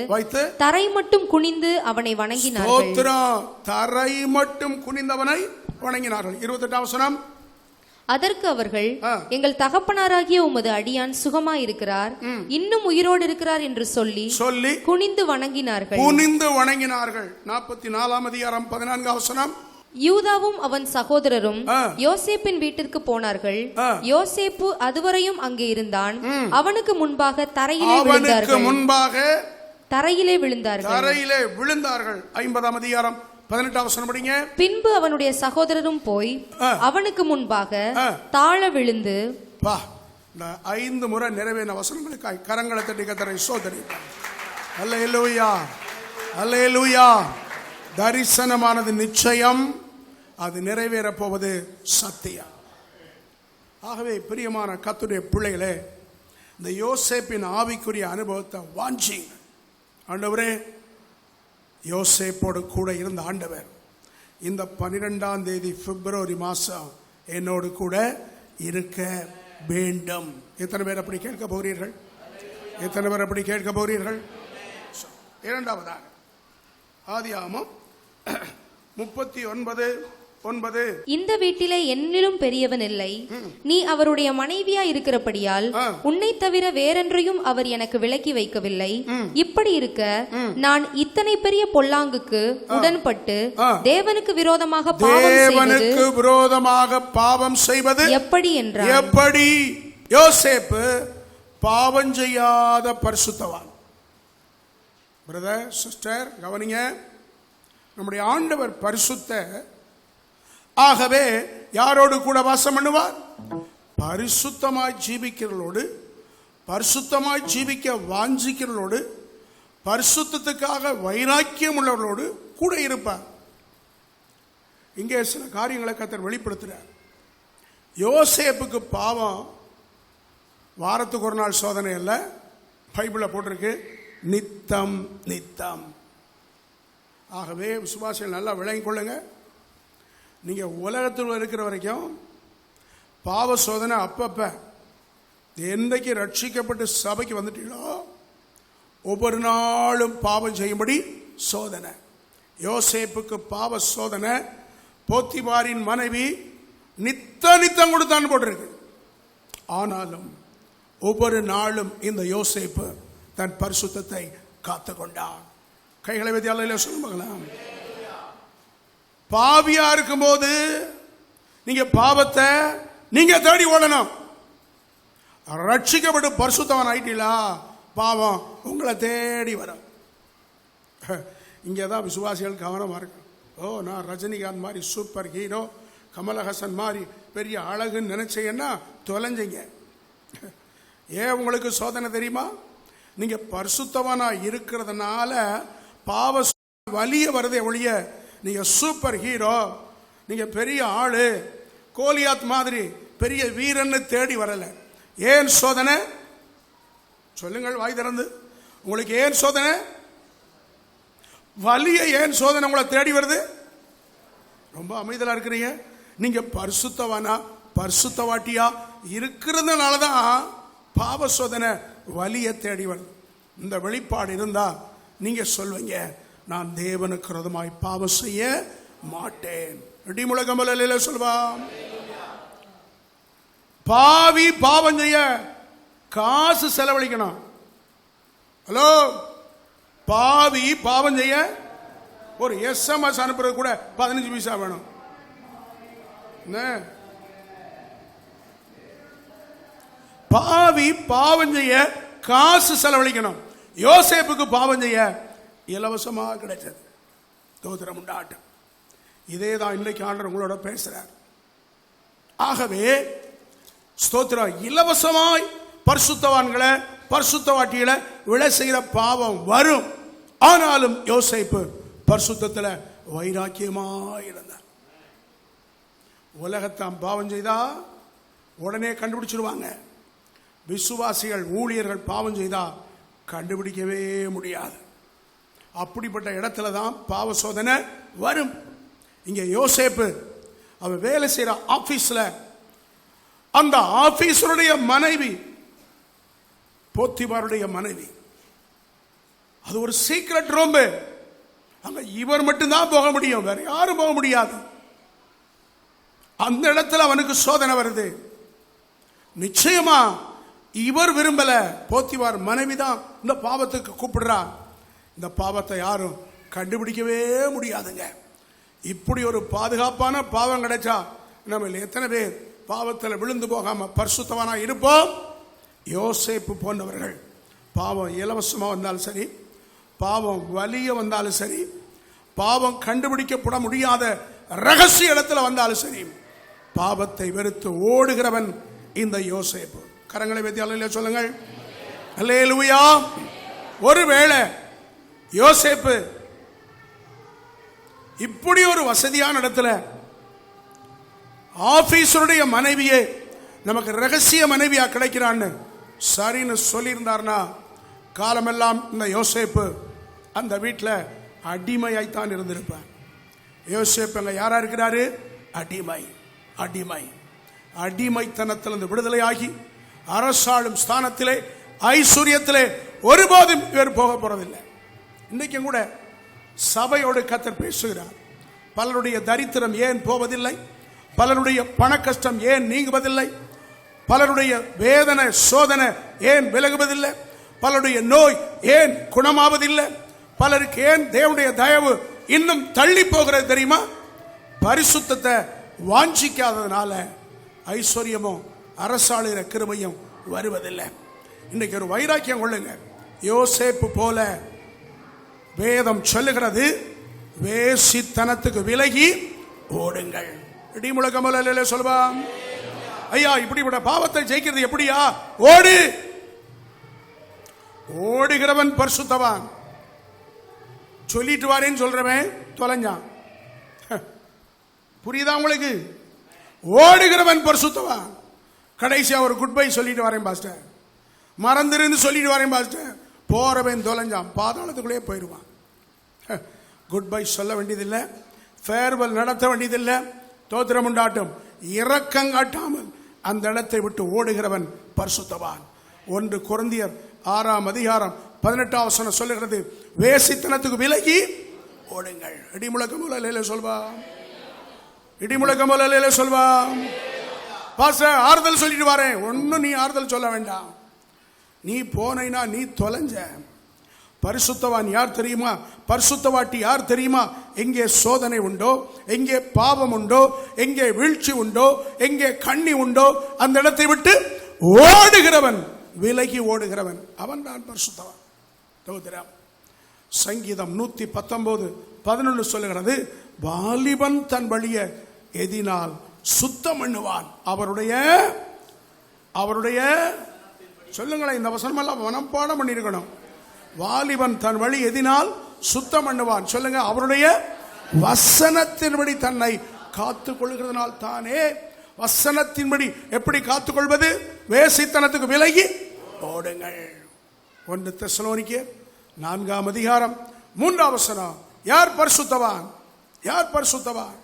தரை மட்டும் குனிந்து அவனை வணங்கினார்கள். தரை மட்டும் குனிந்தவனை வணங்கினார்கள். 28ஆம் வசனம். அதற்கு அவர்கள், எங்கள் தகப்பனாராகிய உமது அடியான் சுகமாயிருக்கிறார், இன்னும் உயிரோடு இருக்கிறார் என்று சொல்லி குனிந்து வணங்கினார்கள். 44ஆம் அதிகாரம் 14ஆம் வசனம். யூதாவும் அவன் சகோதரரும் யோசேப்பின் வீட்டிற்கு போனார்கள். யோசேப்பு அதுவரையும் அங்கே இருந்தான். அவனுக்கு முன்பாக தரையிலே விழுந்தார்கள். 50ஆம் அதிகாரம் 18ஆம் வசனம் படிங்க. பின்பு அவனுடைய சகோதரரும் போய் அவனுக்கு முன்பாக தாழ விழுந்து. 5 முறை நிறைவேறின வசனங்களுக்காய் கரங்களை தட்டி கர்த்தரை ஸ்தோத்திரிப்போம். அல்லேலூயா, அல்லேலூயா. தரிசனமானது நிச்சயம், அது நிறைவேறப் போவது சத்தியம். ஆகவே பிரியமான கர்த்தருடைய பிள்ளைகளே, இந்த யோசேப்பின் ஆவிக்குரிய அனுபவத்தை வாஞ்சிங்க. ஆண்டவரே, யோசேப்போடு கூட இருந்த ஆண்டவர் இந்த 12ஆம் தேதி பிப்ரவரி மாதம் என்னோடு கூட இருக்க வேண்டும். எத்தனை பேர் அப்படி கேட்க போகிறீர்கள்? எத்தனை பேர் அப்படி கேட்க போகிறீர்கள்? இரண்டாவதாக ஆதியாகமம் 39:9. இந்த வீட்டிலே என்னிலும் பெரியவன் இல்லை, நீ அவருடைய மனைவியா இருக்கிறபடியால் உன்னை தவிர வேறென்றையும் அவர் எனக்கு விலக்கி வைக்கவில்லை. இப்படி இருக்க நான் இத்தனை பெரிய பொல்லாங்குக்கு உடன்பட்டு தேவனுக்கு விரோதமாக பாவம் செய்வது எப்படி என்றார். எப்படி? யோசேப்பு பாவம் செய்யாத பரிசுத்தவான். பிரதர், சிஸ்டர், கவனிங்க. நம்முடைய ஆண்டவர் பரிசுத்த. ஆகவே யாரோடு கூட வாசம் பண்ணுவார்? பரிசுத்தமாய் ஜீவிக்கிறவர்களோடு, பரிசுத்தமாய் ஜீவிக்க வாஞ்சிக்கிறவர்களோடு, பரிசுத்தத்துக்காக வைராக்கியம் உள்ளவர்களோடு கூட இருப்பார். இங்கே சில காரியங்களை கர்த்தர் வெளிப்படுத்துறார். யோசேப்புக்கு பாவம் வாரத்துக்கு ஒரு நாள் சோதனை அல்ல, பைபிளில் போட்டிருக்கு, நித்தம் நித்தம். ஆகவே விசுவாசிகள் நல்லா விளங்கிக் கொள்ளுங்க. நீங்க உலகத்தில் இருக்கிற வரைக்கும் பாவ சோதனை அப்பப்ப. என்றைக்கு ரட்சிக்கப்பட்டு சபைக்கு வந்துட்டீங்களோ ஒவ்வொரு நாளும் பாவம் செய்யும்படி சோதனை. யோசேப்புக்கு பாவ சோதனை. போத்திபாரின் மனைவி நித்தம் கொடுத்தான்னு போட்டிருக்கு. ஆனாலும் ஒவ்வொரு நாளும் இந்த யோசேப்பு தன் பரிசுத்தத்தை காத்து கொண்டார். கைகளை வைத்து சொல்லுங்களேன். பாவியா இருக்கும் போது நீங்க பாவத்தை நீங்க தேடி ஓடணும். ரட்சிக்கப்பட்டு பரிசுத்தவன் ஆயிட்டீங்களா, பாவம் உங்களை தேடி வரும். இங்கதான் விசுவாசிகள் கவனமா இருக்கு. ஓ, நான் ரஜினிகாந்த் மாதிரி சூப்பர் ஹீரோ, கமலஹாசன் மாதிரி பெரிய அழகுன்னு நினைச்சீங்கன்னா தொலைஞ்சிங்க. ஏன் உங்களுக்கு சோதனை தெரியுமா? நீங்க பரிசுத்தவனா இருக்கிறதுனால பாவ வலிய வருதே ஒழிய நீங்க சூப்பர் ஹீரோ, நீங்க பெரிய ஆளு, கோலியாத் மாதிரி பெரிய வீரன்னு தேடி வரல. ஏன் சோதனை? சொல்லுங்கள் வாய் திறந்து. உங்களுக்கு ஏன் சோதனை? வலிய ஏன் சோதனை உங்களை தேடி வருது? ரொம்ப அமைதலா இருக்கிறீங்க. நீங்க பரிசுத்தவானா பரிசுத்தவாட்டியா இருக்கிறதுனாலதான் பாவ சோதனை வலிய தேடி வருது. இந்த வெளிப்பாடு இருந்தா நீங்க சொல்வீங்க, நான் தேவனுக்கு விரோதமாய் பாவம் செய்ய மாட்டேன். இடிமுழக்கமல்ல சொல்வா. பாவி பாவம் செய்ய காசு செலவழிக்கணும். ஹலோ, பாவி பாவம் செய்ய ஒரு SMS அனுப்புறது கூட 15 பைசா வேணும். பாவி பாவம் செய்ய காசு செலவழிக்கணும். யோசேப்புக்கு பாவம் செய்ய இலவசமாக கிடைச்சது. தோத்திரம் உண்டாட்டம். இதே தான் இன்னைக்கு ஆண்டவர் உங்களோட பேசுறார். ஆகவே ஸ்தோத்திரம், இலவசமாய் பரிசுத்தவான்களை பரிசுத்தவாட்டிகளை விலை செய்கிற பாவம் வரும். ஆனாலும் யோசேப்பு பரிசுத்தத்தில் வைராக்கியமாக இருந்தார். உலகத்தாம் பாவம் செய்தா உடனே கண்டுபிடிச்சிருவாங்க. விசுவாசிகள் ஊழியர்கள் பாவம் செய்தா கண்டுபிடிக்கவே முடியாது. அப்படிப்பட்ட இடத்துல தான் பாவ சோதனை வரும். இங்க யோசேப்பு அவர் வேலை செய்யற ஆபீஸ்ல அந்த ஆபீசருடைய மனைவி போத்திபாருடைய மனைவி, அது ஒரு சீக்ரெட் ரூம். அங்க இவர் மட்டும்தான் போக முடியும், வேற யாரும் போக முடியாது. அந்த இடத்துல அவனுக்கு சோதனை வருது. நிச்சயமா இவர் விரும்பல, போத்திபார் மனைவி தான் இந்த பாவத்துக்கு கூப்பிடுறா. இந்த பாவத்தை யாரும் கண்டுபிடிக்கவே முடியாதுங்க. இப்படி ஒரு பாதுகாப்பான பாவம் கிடைச்சா நம்ம எத்தனை பேர் பாவத்தில் விழுந்து போகாம பரிசுத்தவானா இருப்போம்? யோசேப்பு போன்றவர்கள் பாவம் இலவசமா வந்தாலும் சரி, பாவம் வலிய வந்தாலும் சரி, பாவம் கண்டுபிடிக்கப்பட முடியாத ரகசிய இடத்துல வந்தாலும் சரி, பாவத்தை வெறுத்து ஓடுகிறவன் இந்த யோசேப்பு. கரங்களை வைத்து அல்லேலூயா சொல்லுங்கள். அல்லேலூயா. ஒருவேளை யோசேப்பு இப்படி ஒரு வசதியான இடத்துல ஆபீசருடைய மனைவியே நமக்கு ரகசிய மனைவியா கிடைக்கிறான்னு சரின்னு சொல்லியிருந்தார்னா, காலமெல்லாம் இந்த யோசேப்பு அந்த வீட்டில் அடிமையாய்த்தான் இருந்திருப்பார். யோசேப்பு அங்க யாரா இருக்கிறாரு? அடிமை. அடிமை அடிமைத்தனத்திலிருந்து விடுதலையாகி அரசாளும் ஸ்தானத்திலே ஐஸ்வர்யத்திலே ஒருபோதும் இவர் போக போறதில்லை. இன்றைக்கும் கூட சபையோடு கர்த்தர் பேசுகிறார். பலருடைய தரித்திரம் ஏன் போவதில்லை? பலருடைய பண கஷ்டம் ஏன் நீங்குவதில்லை? பலருடைய வேதனை சோதனை ஏன் விலகுவதில்லை? பலருடைய நோய் ஏன் குணமாவதில்லை? பலருக்கு ஏன் தேவனுடைய தயவு இன்னும் தள்ளி போகிறது தெரியுமா? பரிசுத்தத்தை வாஞ்சிக்காததுனால ஐஸ்வர்யமும் அரசாளுகிற கிருபையும் வருவதில்லை. இன்னைக்கு ஒரு வைராக்கியம் கொள்ளுங்க. யோசேப்பு போல வேதம் சொல்லுகிறது, வேசித்தனத்துக்கு விலகி ஓடுங்கள். இடிமுழக்கமல்ல சொல்வா. ஐயா, இப்படிப்பட்ட பாவத்தை ஜெயிக்கிறது எப்படியா? ஓடு. ஓடுகிறவன் பரிசுத்தவான். சொல்லிட்டு வாரேன்னு சொல்றவன் தொலைஞ்சான். புரியுதா உங்களுக்கு? ஓடுகிறவன் பரிசுத்தவான். கடைசியா ஒரு குட் பை சொல்லிட்டு வரேன் பாஸ்டர், மறந்துருந்து சொல்லிட்டு வரேன் பாஸ்டர், போறவன் தொலைஞ்சான், பாதாளத்துக்குள்ளே போயிடுவான். குட் பை சொல்ல வேண்டியதில்லை, ஃபேர்வெல் நடத்த வேண்டியதில்லை. தோத்திரம் உண்டாட்டும். இரக்கம் காட்டாமல் அந்த இடத்தை விட்டு ஓடுகிறவன் பரிசுத்தவான். 1 கொரிந்தியர் 6:18 சொல்லுகிறது, வேசித்தனத்துக்கு விலகி ஓடுங்கள். இடிமுழக்கமல்ல சொல்வா. இடிமுழக்கமல்ல சொல்வா. பாஸ்டர் ஆறுதல் சொல்லிட்டு வரேன். ஒன்னும் நீ ஆறுதல் சொல்ல வேண்டாம். நீ போனா நீ தொலைஞ்ச. பரிசுத்தவான் யார் தெரியுமா? பரிசுத்தவாட்டி யார் தெரியுமா? எங்கே சோதனை உண்டோ, எங்கே பாவம் உண்டோ, எங்கே வீழ்ச்சி உண்டோ, எங்கே கண்ணி உண்டோ, அந்த இடத்தை விட்டு ஓடுகிறவன், விலகி ஓடுகிறவன், அவன் தான் பரிசுத்தவான். சங்கீதம் 119:11 சொல்லுகிறது, வாலிபன் தன் வழிய எதினால் சுத்தம் பண்ணுவான், அவருடைய சொல்லுங்களேன், இந்த வசனம் எல்லாம் மனப்பாடம் பண்ணிருக்கணும். வாலிபன் தன் வழி எதினால் சுத்தம் பண்ணுவான். சொல்லுங்க, அவருடைய வசனத்தின்படி தன்னை காத்துக் கொள்கிறதுனால் தானே. வசனத்தின்படி எப்படி காத்துக்கொள்வது? வேசித்தனத்துக்கு விலகி ஓடுங்கள். 1 தெசலோனிக்கேயர் 4 மூன்றாம் வசனம், யார் பரிசுத்தவான்? யார் பரிசுத்தவான்?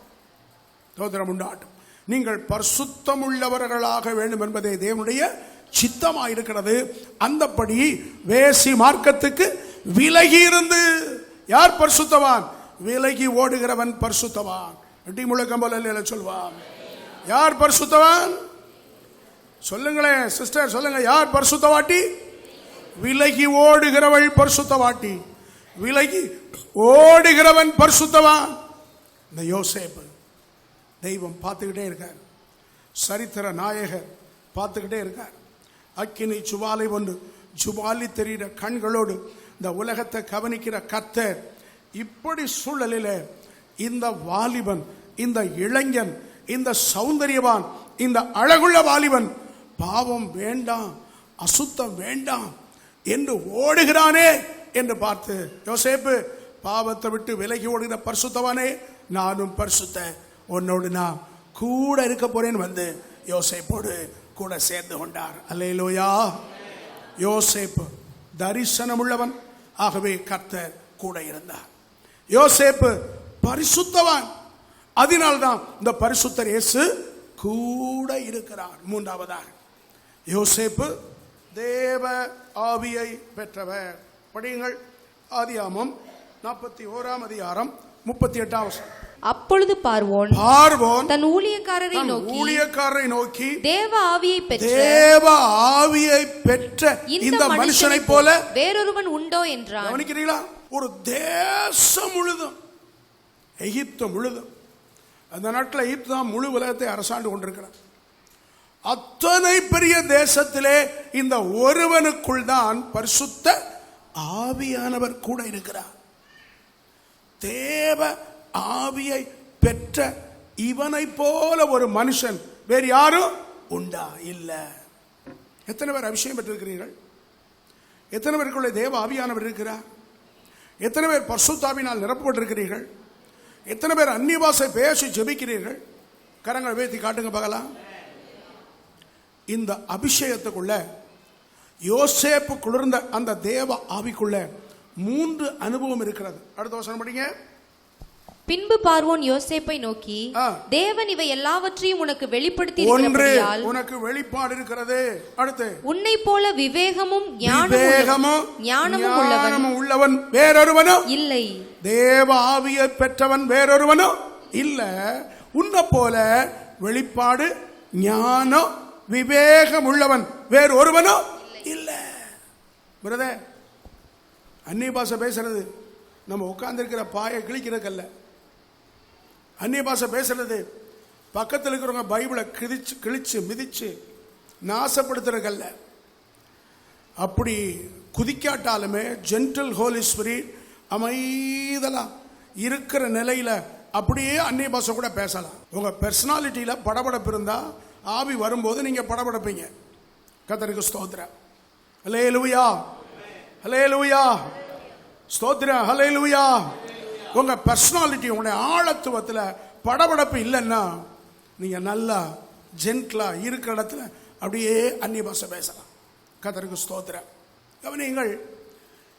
சோதரம் உண்டாட்டும். நீங்கள் பரிசுத்தம் உள்ளவர்களாக வேண்டும் என்பதே தேவனுடைய சித்தமாயிருக்கிறது. அந்தபடி வேசி மார்க்கத்துக்கு விலகி இருந்து யார் பரிசுத்தவான்? விலகி ஓடுகிறவன் பரிசுத்தவான். அடி முழக்கம் போல சொல்வான். யார் பரிசுத்தவான்? சொல்லுங்களேன் சிஸ்டர், சொல்லுங்க. யார் பரிசுத்தவாட்டி? விலகி ஓடுகிறவள் பரிசுத்தவாட்டி. விலகி ஓடுகிறவன் பரிசுத்தவான். இந்த யோசேப்பு தெய்வம் பார்த்துக்கிட்டே இருக்கார். சரித்திர நாயகர் பார்த்துக்கிட்டே இருக்கார். அக்கினி சுவாலை ஒன்று ஜுவாலி தெரிகிற கண்களோடு இந்த உலகத்தை கவனிக்கிற கர்த்தர் இப்படி சூழலில் இந்த வாலிபன், இந்த இளைஞன், இந்த சௌந்தரியவான், இந்த அழகுள்ள வாலிபன் பாவம் வேண்டாம், அசுத்தம் வேண்டாம் என்று ஓடுகிறானே என்று பார்த்து, யோசேப்பு பாவத்தை விட்டு விலகி ஓடுகிற பரிசுத்தவானே, நானும் பரிசுத்த, உன்னோடு நான் கூட இருக்க போறேன்னு வந்து யோசேப்போடு கூட சேர்ந்து கொண்டார். அல்லேலூயா. யோசேப்பு தரிசனம் உள்ளவன், ஆகவே கர்த்தர் கூட இருந்தார். யோசேப்பு பரிசுத்தவான், அதனால்தான் இந்த பரிசுத்தர் இயேசு கூட இருக்கிறார். மூன்றாவதாக யோசேப்பு தேவ ஆவியை பெற்றவர். படியுங்கள் ஆதியாகமம் 41ஆம் அதிகாரம் 38ஆம் வசனம். அப்பொழுது பார்வோன் தன் ஊழியக்காரரை நோக்கி தேவ ஆவியை பெற்ற இந்த மனுஷனை போல வேறொருவன் உண்டோ என்றான். கவனிக்கிறீங்களா? ஒரு தேசம் முழுதும், எகிப்து முழுதும், அந்த நாட்டில் எகிப்து தான் முழு உலகத்தை அரசாண்டு கொண்டிருக்கிறார். அத்தனை பெரிய தேசத்திலே இந்த ஒருவனுக்குள் தான் பரிசுத்த ஆவியானவர் கூட இருக்கிறார். தேவ ஆவியை பெற்ற இவனை போல ஒரு மனுஷன் வேறு யாரும் உண்டா? இல்ல. எத்தனை பேர் அபிஷேகம் பெற்றிருக்கிறீர்கள்? எத்தனை பேருக்குள்ள தேவ ஆவியானவர் இருக்கிறார்? எத்தனை பேர் பரிசுத்தாவினால் நிரப்பப்பட்டிருக்கிறீர்கள்? எத்தனை பேர் அந்நிய பாஷை பேசி ஜெபிக்கிறீர்கள்? கரங்களை உயர்த்தி காட்டுங்க பார்க்கலாம். இந்த அபிஷேகத்துக்குள்ள யோசேப்பு குளிர்ந்த அந்த தேவ ஆவிக்குள்ள 3 அனுபவம் இருக்கிறது. அடுத்த வசனம் படிங்க. பின்பு பார்வோன் யோசேப்பை நோக்கி, தேவன் இவை எல்லாவற்றையும் உனக்கு வெளிப்படுத்தி இருக்கிறபடியால் உனக்கு வெளிப்பாடு இருக்கிறது. அடுத்து, உன்னை போல விவேகமும் ஞானமும் உள்ளவன் வேறொருவனோ இல்லை. தேவ ஆவியை பெற்றவன் வேறொருவனோ இல்ல. உன்னை போல வெளிப்பாடு, ஞானம், விவேகம் உள்ளவன் வேறு ஒருவனோ இல்ல. பிரதர், அந்நிய பாஷை பேசுறது நம்ம உட்கார்ந்து இருக்கிற பாயை கிழிக்கிறதுக்கல்ல. அந்நிய பாஷை பேசுறது பக்கத்தில் இருக்கிறவங்க பைபிளை கிழிச்சு மிதிச்சு நாசப்படுத்துறதுக்கல்ல. அப்படி குதிக்காட்டாலுமே ஜென்டில் ஹோலி ஸ்பிரிட் அமைதலா இருக்கிற நிலையில அப்படியே அந்நிய பாஷை கூட பேசலாம். உங்க பர்சனாலிட்டியில படபடப்பு இருந்தா ஆவி வரும்போது நீங்க படபடப்பீங்க. கர்த்தருக்கு ஸ்தோத்திரம். ஹல்லேலூயா, ஹல்லேலூயா, ஸ்தோத்திரம், ஹல்லேலூயா. உங்க பர்சனாலிட்டி, உங்களுடைய ஆழத்துவத்தில் படபடப்பு இல்லைன்னா நீங்க நல்லா ஜென்ட்லா இருக்கிற இடத்துல அப்படியே அந்நிய பாஷை பேசலாம். கர்த்தருக்கு ஸ்தோத்திரம். கவனியுங்கள்,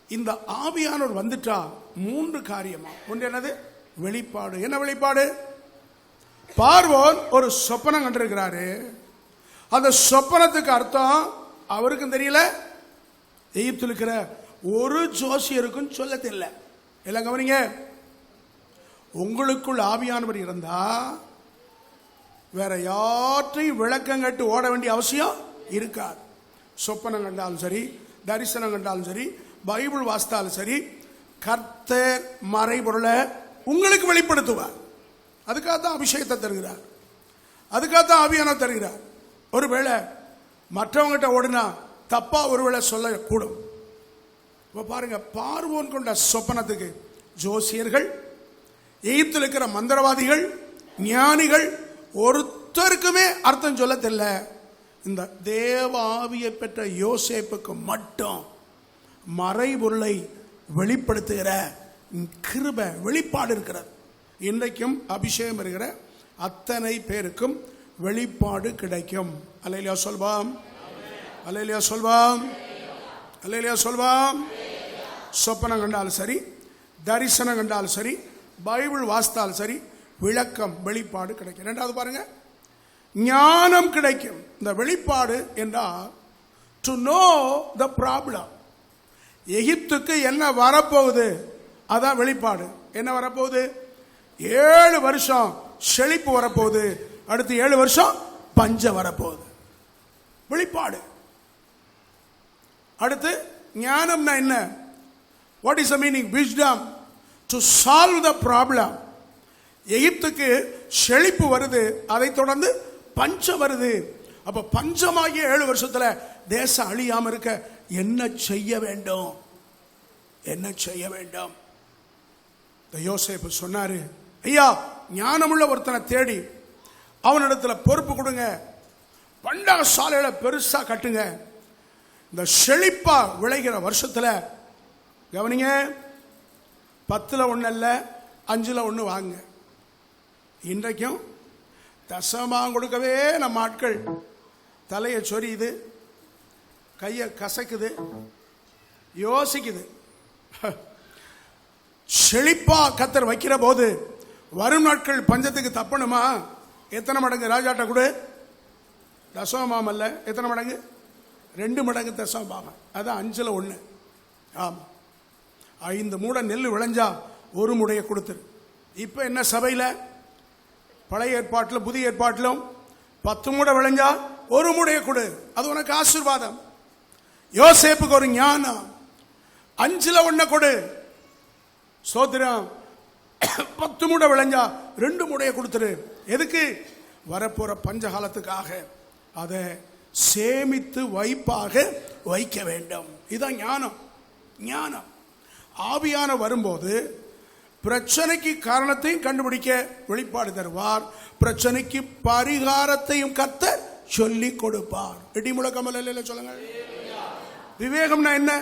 இந்த ஆவியானவர் வந்துட்டா 3 காரியமா. ஒன்று என்னது? வெளிப்பாடு. என்ன வெளிப்பாடு? பார்வோன் ஒரு சொப்பனம் கண்டிருக்கிறாரு. அந்த சொப்பனத்துக்கு அர்த்தம் அவருக்கும் தெரியல, எகிப்தில் இருக்கிற ஒரு ஜோசியருக்கும் சொல்ல தெரியல. எல்லாம் கவனிங்க. உங்களுக்குள் ஆவியானவர் இருந்தா வேற யாற்றையும் விளக்கம் கேட்டு ஓட வேண்டிய அவசியம் இருக்காது. சொப்பனம் கண்டாலும் சரி, தரிசனம் கண்டாலும் சரி, பைபிள் வாசித்தாலும் சரி, கர்த்தர் மறைபொருளை உங்களுக்கு வெளிப்படுத்துவார். அதுக்காகத்தான் அபிஷேகத்தை தருகிறார், அதுக்காகத்தான் ஆவியானவர் தருகிறார். ஒருவேளை மற்றவங்கிட்ட ஓடுனா தப்பா ஒருவேளை சொல்லக்கூடும். இப்போ பாருங்க, பார்வோன் கொண்ட சொப்பனத்துக்கு ஜோசியர்கள், எகிப்தில் இருக்கிற மந்திரவாதிகள், ஞானிகள் ஒருத்தருக்குமே அர்த்தம் சொல்ல தெரியல. இந்த தேவ ஆவியை பெற்ற யோசேப்புக்கு மட்டும் மறைபொருளை வெளிப்படுத்துகிற கிருபை, வெளிப்பாடு இருக்கிறது. இன்றைக்கும் அபிஷேகம் இருக்கிற அத்தனை பேருக்கும் வெளிப்பாடு கிடைக்கும். அல்லேலூயா சொல்வாம், அல்லேலூயா சொல்வாம், அல்லேலூயா சொல்வாம். சொப்பனம் கண்டாலும் சரி, தரிசனம் கண்டாலும் சரி, பைபிள் வாசித்தாலும் சரி, விளக்கம் வெளிப்பாடு கிடைக்கும். ரெண்டாவது பாருங்க, ஞானம் கிடைக்கும். இந்த வெளிப்பாடு என்றால் டு நோ த ப்ராப்ளம். எகிப்துக்கு என்ன வரப்போகுது அதான் வெளிப்பாடு. என்ன வரப்போகுது? 7 வருஷம் செழிப்பு வரப்போகுது, அடுத்து 7 வருஷம் பஞ்சம் வரப்போகுது. வெளிப்பாடு. அடுத்து ஞானம்னா என்ன? What is the meaning? Wisdom to solve the problem. எகிப்துக்கு செழிப்பு வருது, அதை தொடர்ந்து பஞ்சம் வருது. அப்ப பஞ்சமாகிய 7 வருஷத்துல தேசம் அழியாம இருக்க என்ன செய்ய வேண்டும்? என்ன செய்ய வேண்டும்? யோசேப்பு சொன்னாரு, ஐயா, ஞானமுள்ள ஒருத்தனை தேடி அவனிடத்துல பொறுப்பு கொடுங்க, பண்டக சாலையில பெருசா கட்டுங்க, இந்த செழிப்பா விளைகிற வருஷத்துல கவனிங்க, 10ல் 1 அல்ல, 5ல் 1 வாங்க. இன்றைக்கும் தசமாக கொடுக்கவே நம்ம ஆட்கள் தலையை சொரியுது, கையை கசக்குது, யோசிக்குது. செழிப்பா கத்தர் வைக்கிற போது வரும் நாட்கள் பஞ்சத்துக்கு தப்பணுமா? எத்தனை மடங்கு ராஜாட்ட கூட தசமம் அல்ல, எத்தனை மடங்கு? 2 மடங்கு தசமம். அதான் 5ல் 1. ஆமா, 5 மூடை நெல் விளைஞ்சா 1 முடைய கொடுத்துரு. இப்ப என்ன சபையில, பழைய ஏற்பாட்டிலும் புதிய ஏற்பாட்டிலும் 10 மூடை விளைஞ்சா 1 முடைய கொடு, அது உனக்கு ஆசீர்வாதம். யோசேப்புக்கு ஒரு ஞானம், 5ல் 1 கொடு, சோத்திரம். 10 மூடை விளைஞ்சா 2 முடைய கொடுத்துரு. எதுக்கு? வரப்போற பஞ்ச காலத்துக்காக அதை சேமித்து வைப்பாக வைக்க வேண்டும். இதுதான் ஞானம். ஞானம். ஆவியான வரும்போது பிரச்சனைக்கு காரணத்தையும் கண்டுபிடிக்க வெளிப்பாடு தருவார், பிரச்சனைக்கு பரிகாரத்தையும் கர்த்தர் சொல்லி கொடுப்பார். இடி முழக்கமல்ல சொல்லுங்க. விவேகம்னா என்ன?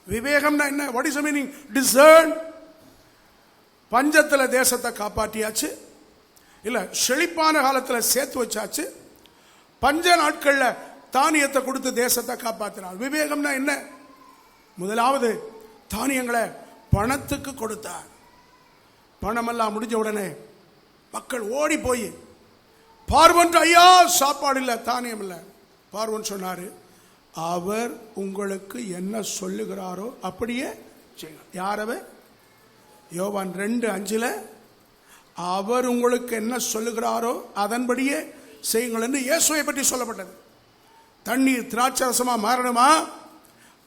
விவேகம்னா என்ன? What is the meaning? Discern. பஞ்சத்துல தேசத்தை காப்பாற்றியாச்சு, இல்ல செழிப்பான காலத்துல சேர்த்து வச்சாச்சு, பஞ்ச நாட்கள்ல தானியத்தை கொடுத்து தேசத்தை காப்பாற்றினார். விவேகம்னா என்ன? முதலாவது தானியங்களை பணத்துக்கு கொடுத்தார். பணமெல்லாம் முடிஞ்ச உடனே மக்கள் ஓடி போய் பார்வன், ஐயா சாப்பாடு இல்லை, தானியம் இல்லை. பார்வன் சொன்னாரு, அவர் உங்களுக்கு என்ன சொல்லுகிறாரோ அப்படியே செய்யுங்க. யாரவர்? யோவான் 2:5 அவர் உங்களுக்கு என்ன சொல்லுகிறாரோ அதன்படியே செய்யுங்கள் என்று இயேசுவை பற்றி சொல்லப்பட்டது. தண்ணீர் திராட்சரசமா மாறணுமா?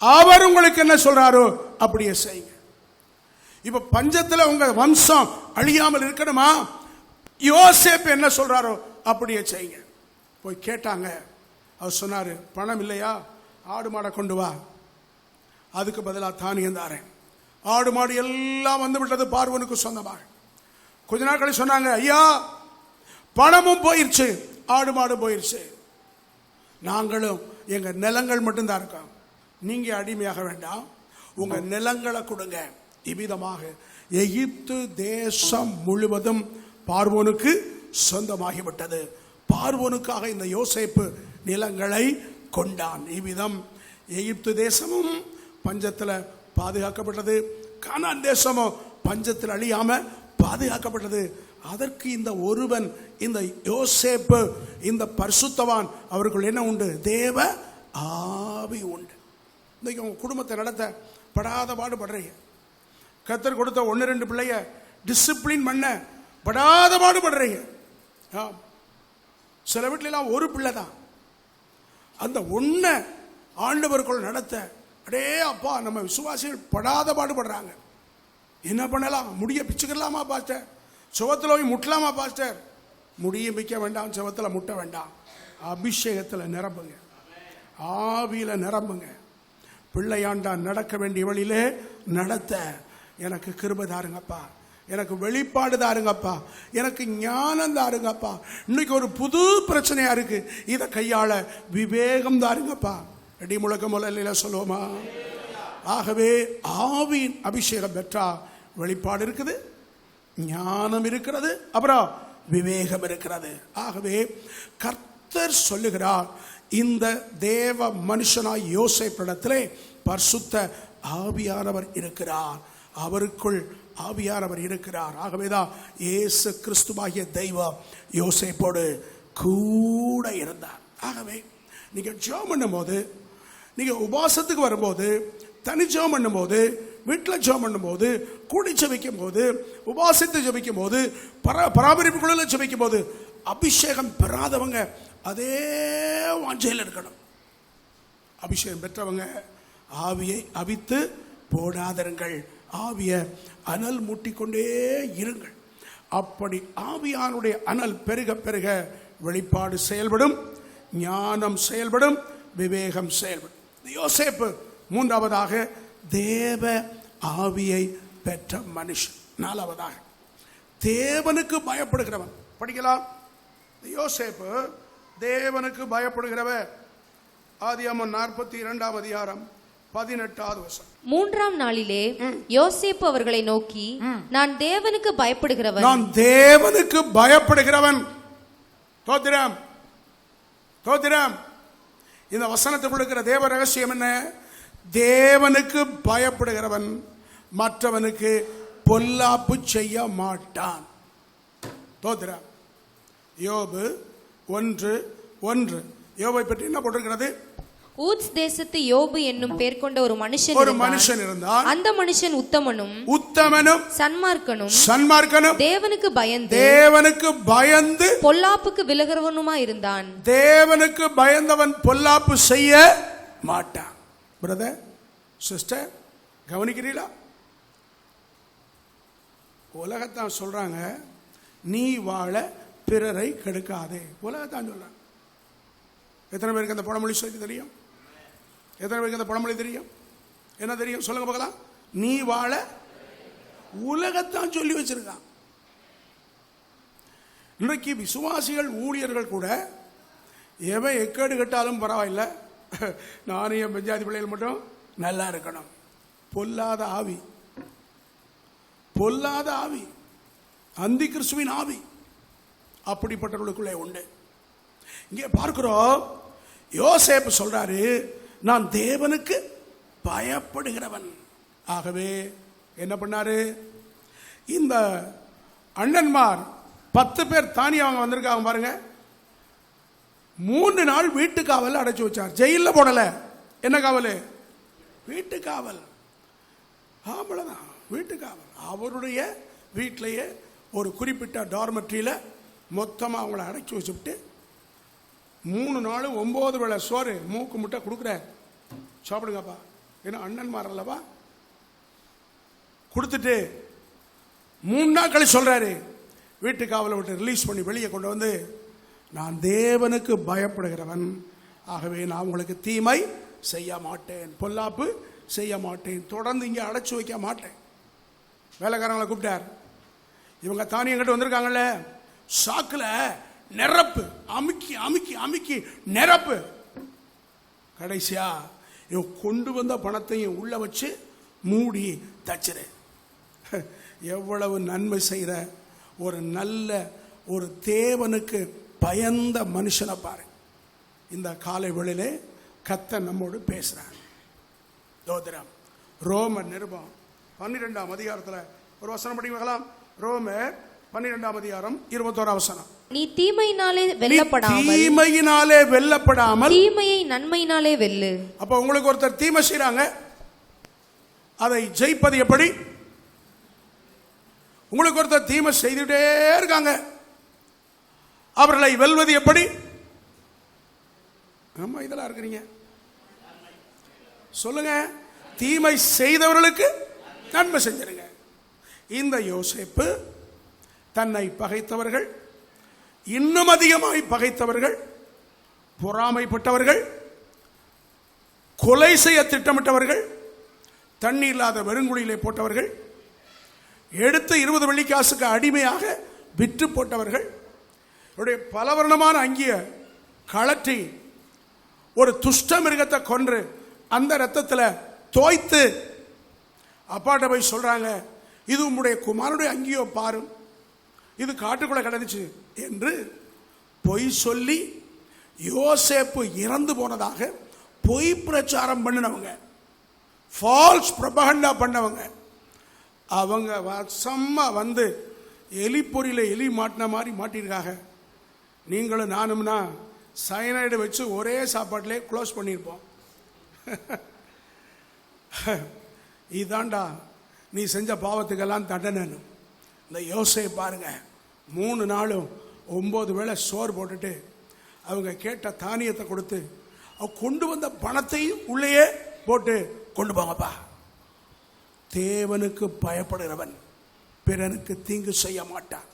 அவர் உங்களுக்கு என்ன சொல்றாரோ அப்படியே செய்யுங்க. இப்ப பஞ்சத்துல உங்க வம்சம் அழியாமல் இருக்கணுமா? யோசேப்பு என்ன சொல்றாரோ அப்படியே செய்யுங்க. போய் கேட்டாங்க, அவர் சொன்னாரு, பணம் இல்லையா, ஆடு மாடை கொண்டு வா, அதுக்கு பதிலாக தானியம் தாரேன். ஆடு மாடு எல்லாம் வந்து விட்டது பார்வனுக்கு சொந்தமாக. கொஞ்ச நாள் கழிச்சு சொன்னாங்க, ஐயா பணமும் போயிருச்சு, ஆடு மாடு போயிருச்சு, நாங்களும் எங்க நிலங்கள் மட்டும்தான் இருக்கோம், நீங்க அடிமையாக வேண்டாம், உங்க நிலங்களை கொடுங்க. இவ்விதமாக எகிப்து தேசம் முழுவதும் பார்வோனுக்கு சொந்தமாகிவிட்டது. பார்வோனுக்காக இந்த யோசேப்பு நிலங்களை கொண்டான். இவ்விதம் எகிப்து தேசமும் பஞ்சத்தில் பாதுகாக்கப்பட்டது, கானான் தேசமும் பஞ்சத்தில் அழியாம பாதுகாக்கப்பட்டது. அதற்கு இந்த ஒருவன், இந்த யோசேப்பு, இந்த பரிசுத்தவான், அவர்கள் என்ன உண்டு? தேவ ஆவி உண்டு. இன்னைக்கு உங்க குடும்பத்தை நடத்த படாத பாடுபடுறீங்க. கர்த்தர் கொடுத்த 1-2 பிள்ளைய டிசிப்ளின் பண்ண படாத பாடுபடுறீங்க. சில வீட்டுல எல்லாம் ஒரு பிள்ளை தான், அந்த ஒன்ன ஆண்டவர்கள் நடத்த அடே அப்பா நம்ம விசுவாசிகள் படாத பாடுபடுறாங்க. என்ன பண்ணலாம்? முடிய பிச்சுக்கலாமா பாஸ்டர்? சுவத்தில் போய் முட்டலாமா பாஸ்டர்? முடிய பிக்க வேண்டாம், சுவத்தில் முட்ட வேண்டாம், அபிஷேகத்தில் நிரம்புங்க, ஆவியில நிரம்புங்க. பிள்ளையாண்டா நடக்க வேண்டிய வழியிலே நடத்த எனக்கு கிருபை தாருங்கப்பா, எனக்கு வெளிப்பாடு தாருங்கப்பா, எனக்கு ஞானம் தாருங்கப்பா. இன்னைக்கு ஒரு புது பிரச்சனையா இருக்கு, இதை கையாள விவேகம் தாருங்கப்பா. அடி முழக்க முதல்ல சொல்லுவோமா? ஆகவே ஆவியின் அபிஷேகம் பெற்றா வெளிப்பாடு இருக்குது, ஞானம் இருக்கிறது, அப்புறம் விவேகம் இருக்கிறது. ஆகவே கர்த்தர் சொல்லுகிறார், இந்த தேவ மனுஷனாய் யோசேப்பிடத்திலே பரிசுத்த ஆவியானவர் இருக்கிறார். அவருக்குள் ஆவியானவர் இருக்கிறார். ஆகவேதான் இயேசு கிறிஸ்துவாகிய தெய்வம் யோசேப்போடு கூட இருந்தார். ஆகவே நீங்க ஜெபம் பண்ணும்போது, நீங்க உபவாசத்துக்கு வரும்போது, தனி ஜெபம் பண்ணும்போது, வீட்டில் ஜெபம் பண்ணும்போது, கூடி ஜெபிக்கும் போது, உபவாசித்து ஜெபிக்கும் போது, பராமரிப்புக்குள்ள ஜெபிக்கும் போது, அபிஷேகம் பெறாதவங்க அதே வாஞ்சையில் இருக்கணும். அபிஷேகம் பெற்றவங்க ஆவியை அவித்து போடாதருங்கள், ஆவிய அனல் மூட்டிக்கொண்டே இருங்கள். அப்படி ஆவியானுடைய அனல் பெருக பெருக வெளிப்பாடு செயல்படும், ஞானம் செயல்படும், விவேகம் செயல்படும். யோசேப்பு மூன்றாவதாக தேவ ஆவியை பெற்ற மனுஷன். நாலாவதாக தேவனுக்கு பயப்படுகிறவன். படிக்கலாம். யோசேப்பு தேவனுக்கு பயப்படுகிறவர். ஆதியாகமம் 42 அதிகாரம் 18வது வசனம். 3ஆம் நாளிலே யோசேப்பு அவர்களை நோக்கி, நான் தேவனுக்கு பயப்படுகிறவன், நான் தேவனுக்கு பயப்படுகிறவன். தோத்திரம் தோத்திரம். இந்த வசனத்துக்குள்ள இருக்கிற தேவ ரகசியம் என்ன? தேவனுக்கு பயப்படுகிறவன் மற்றவனுக்கு பொல்லாப்பு செய்ய மாட்டான். தோத்திரம். யோபு 1:1. யோபை பற்றி என்ன போட்டிருக்கிறது? ஊத்ஸ் தேசத்து யோபு என்னும் பேர் கொண்ட ஒரு மனுஷன் இருந்தான். அந்த மனுஷன் உத்தமனும் சன்மார்க்கனும் தேவனுக்கு பயந்து பொல்லாப்புக்கு விலகிறவனுமா இருந்தான். தேவனுக்கு பயந்தவன் பொல்லாப்பு செய்ய மாட்டான். பிரதர், சிஸ்டர், கவனிக்கிறீங்களா? உலகத்தான் சொல்றாங்க, நீ வாழ பிறரை கெடுக்காதே. உலகத்தான் சொல்றாங்க. எத்தனை பேருக்கு அந்த பழமொழி சொல்லி தெரியும்? எத்தனை பேருக்கு அந்த பழமொழி தெரியும்? என்ன தெரியும் சொல்லுங்க பார்க்கலாம். நீ வாழ உலகத்தான் சொல்லி வச்சிருக்கான். இன்றைக்கு விசுவாசிகள் ஊழியர்கள் கூட எவன் எக்கேடு கட்டாலும் பரவாயில்ல, நானும் என் பஞ்சாயத்து பிள்ளைகள் மட்டும் நல்லா இருக்கணும். பொல்லாத ஆவி, பொல்லாத ஆவி, அந்தி கிறிஸ்துவின் ஆவி அப்படிப்பட்டவர்களுக்குள்ளே உண்டு. இங்கே பார்க்கிறோம், யோசேப்பு சொல்றாரு, நான் தேவனுக்கு பயப்படுகிறவன். ஆகவே என்ன பண்ணாரு? இந்த அண்ணன்மார் 10 பேர் தானி அவங்க வந்திருக்காங்க பாருங்க. 3 நாள் வீட்டு காவல் அடைச்சு வச்சார். ஜெயில போடல. என்ன காவல்? வீட்டு காவல். ஆம்பளதான் வீட்டு காவல். அவருடைய வீட்டிலேயே ஒரு குறிப்பிட்ட டார்மெட்ரியில மொத்தமாக அவங்கள அடைச்சி வச்சுட்டு 3 நாளும் 9 வேளை சோறு மூக்கு முட்டை கொடுக்குற, சாப்பிடுங்கப்பா, ஏன்னா அண்ணன்மார் அல்லவா. கொடுத்துட்டு 3 நாள் கழிச்சு சொல்றாரு, வீட்டு காவலை விட்டு ரிலீஸ் பண்ணி வெளியே கொண்டு வந்து, நான் தேவனுக்கு பயப்படுகிறவன், ஆகவே நான் உங்களுக்கு தீமை செய்ய மாட்டேன், பொல்லாப்பு செய்ய மாட்டேன், தொடர்ந்து இங்கே அடைச்சி வைக்க மாட்டேன். வேலைக்காரங்களை கூப்பிட்டார். இவங்க தானியங்கிட்ட வந்திருக்காங்கல்ல, சாக்குல நிரப்பு, அமுக்கி அமுக்கி அமுக்கி நிரப்பு. கடைசியா இவன் கொண்டு வந்த பணத்தையும் உள்ள வச்சு மூடி தச்சிரு. எவ்வளவு நன்மை செய்கிற ஒரு நல்ல ஒரு தேவனுக்கு பயந்த மனுஷனை பாரு. இந்த காலை வேளையிலே கர்த்தர் நம்மோடு பேசுறார். தோத்திரம். ரோமர் நிருபம் 12ஆம் அதிகாரத்தில் ஒரு வசனம் படிக்கலாம். ரோமர் 12ஆம் அதிகாரம் 21ஆம் வசனம். நீ தீமையினாலே வெல்லப்படாமல் தீமையை நன்மையினாலே வெல்லு. அப்ப உங்களுக்கு ஒருத்தர் தீமை செய்றாங்க, அதை ஜெயிப்பது எப்படி? உங்களுக்கு ஒருத்தர் தீமை செய்துட்டே இருக்காங்க, அவர்களை வெல்வது எப்படி? நம்ம இதெல்லாம் இருக்கிறீங்க சொல்லுங்க. தீமை செய்தவர்களுக்கு நன்மை செஞ்சிருங்க. இந்த யோசேப்பு தன்னை பகைத்தவர்கள், இன்னும் அதிகமாய் பகைத்தவர்கள், பொறாமைப்பட்டவர்கள், கொலை செய்ய திட்டமிட்டவர்கள், தண்ணி இல்லாத வெறுங்குழியிலே போட்டவர்கள், எடுத்து 20 வெள்ளிக்காசுக்கு அடிமையாக விற்று போட்டவர்கள், பலவர்ணமான அங்கிய கழற்றி ஒரு துஷ்ட மிருகத்தை கொன்று அந்த ரத்தத்தில் தோய்த்து அப்பாட்ட போய் சொல்றாங்க, இது உம்முடைய குமாரனுடைய அங்கியோ பாரும், இது காட்டுக்குள்ள கிடந்துச்சு என்று பொய் சொல்லி யோசேப்பு இறந்து போனதாக பொய் பிரச்சாரம் பண்ணினவங்க, ஃபால்ஸ் ப்ரொபகண்டா பண்ணவங்க, அவங்க வசமா வந்து எலி பொறியில எலி மாட்டின மாதிரி மாட்டிருக்காங்க. நீங்களும் நானும்னா சயனைடு வச்சு ஒரே சாப்பாட்டிலே க்ளோஸ் பண்ணியிருப்போம். இதாண்டா நீ செஞ்ச பாவத்துக்கெல்லாம் தண்டனை. இந்த யோசேப்பு பாருங்க, 3 நாளும் 9 வேளை சோறு போட்டுட்டு அவங்க கேட்ட தானியத்தை கொடுத்து கொண்டு வந்த பணத்தையும் உள்ளேயே போட்டு கொண்டு போங்கப்பா. தேவனுக்கு பயப்படுகிறவன் பிறனுக்கு தீங்கு செய்ய மாட்டான்.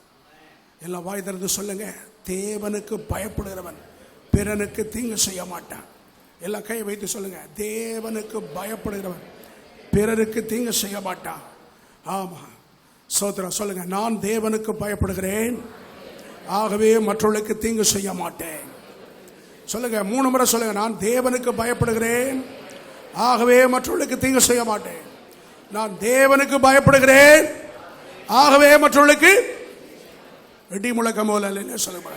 எல்லாம் வாய் திறந்து சொல்லுங்க, தேவனுக்கு பயப்படுகிறவன் பிறனுக்கு தீங்கு செய்ய மாட்டான். எல்லாம் கை வைத்து சொல்லுங்க, தேவனுக்கு பயப்படுகிறவன் பிறருக்கு தீங்கு செய்ய மாட்டான். ஆமா, சோதரன் சொல்லுங்க, நான் தேவனுக்கு பயப்படுகிறேன், ஆகவே மற்றவர்களுக்கு தீங்கு செய்ய மாட்டேன். சொல்லுங்க, 3 முறை சொல்லுங்க, நான் தேவனுக்கு பயப்படுகிறேன், ஆகவே மற்றவர்களுக்கு தீங்கு செய்ய மாட்டேன். நான் தேவனுக்கு பயப்படுகிறேன், ஆகவே மற்றவர்களுக்கு வெடி முழக்கம் போல சொல்லுங்க.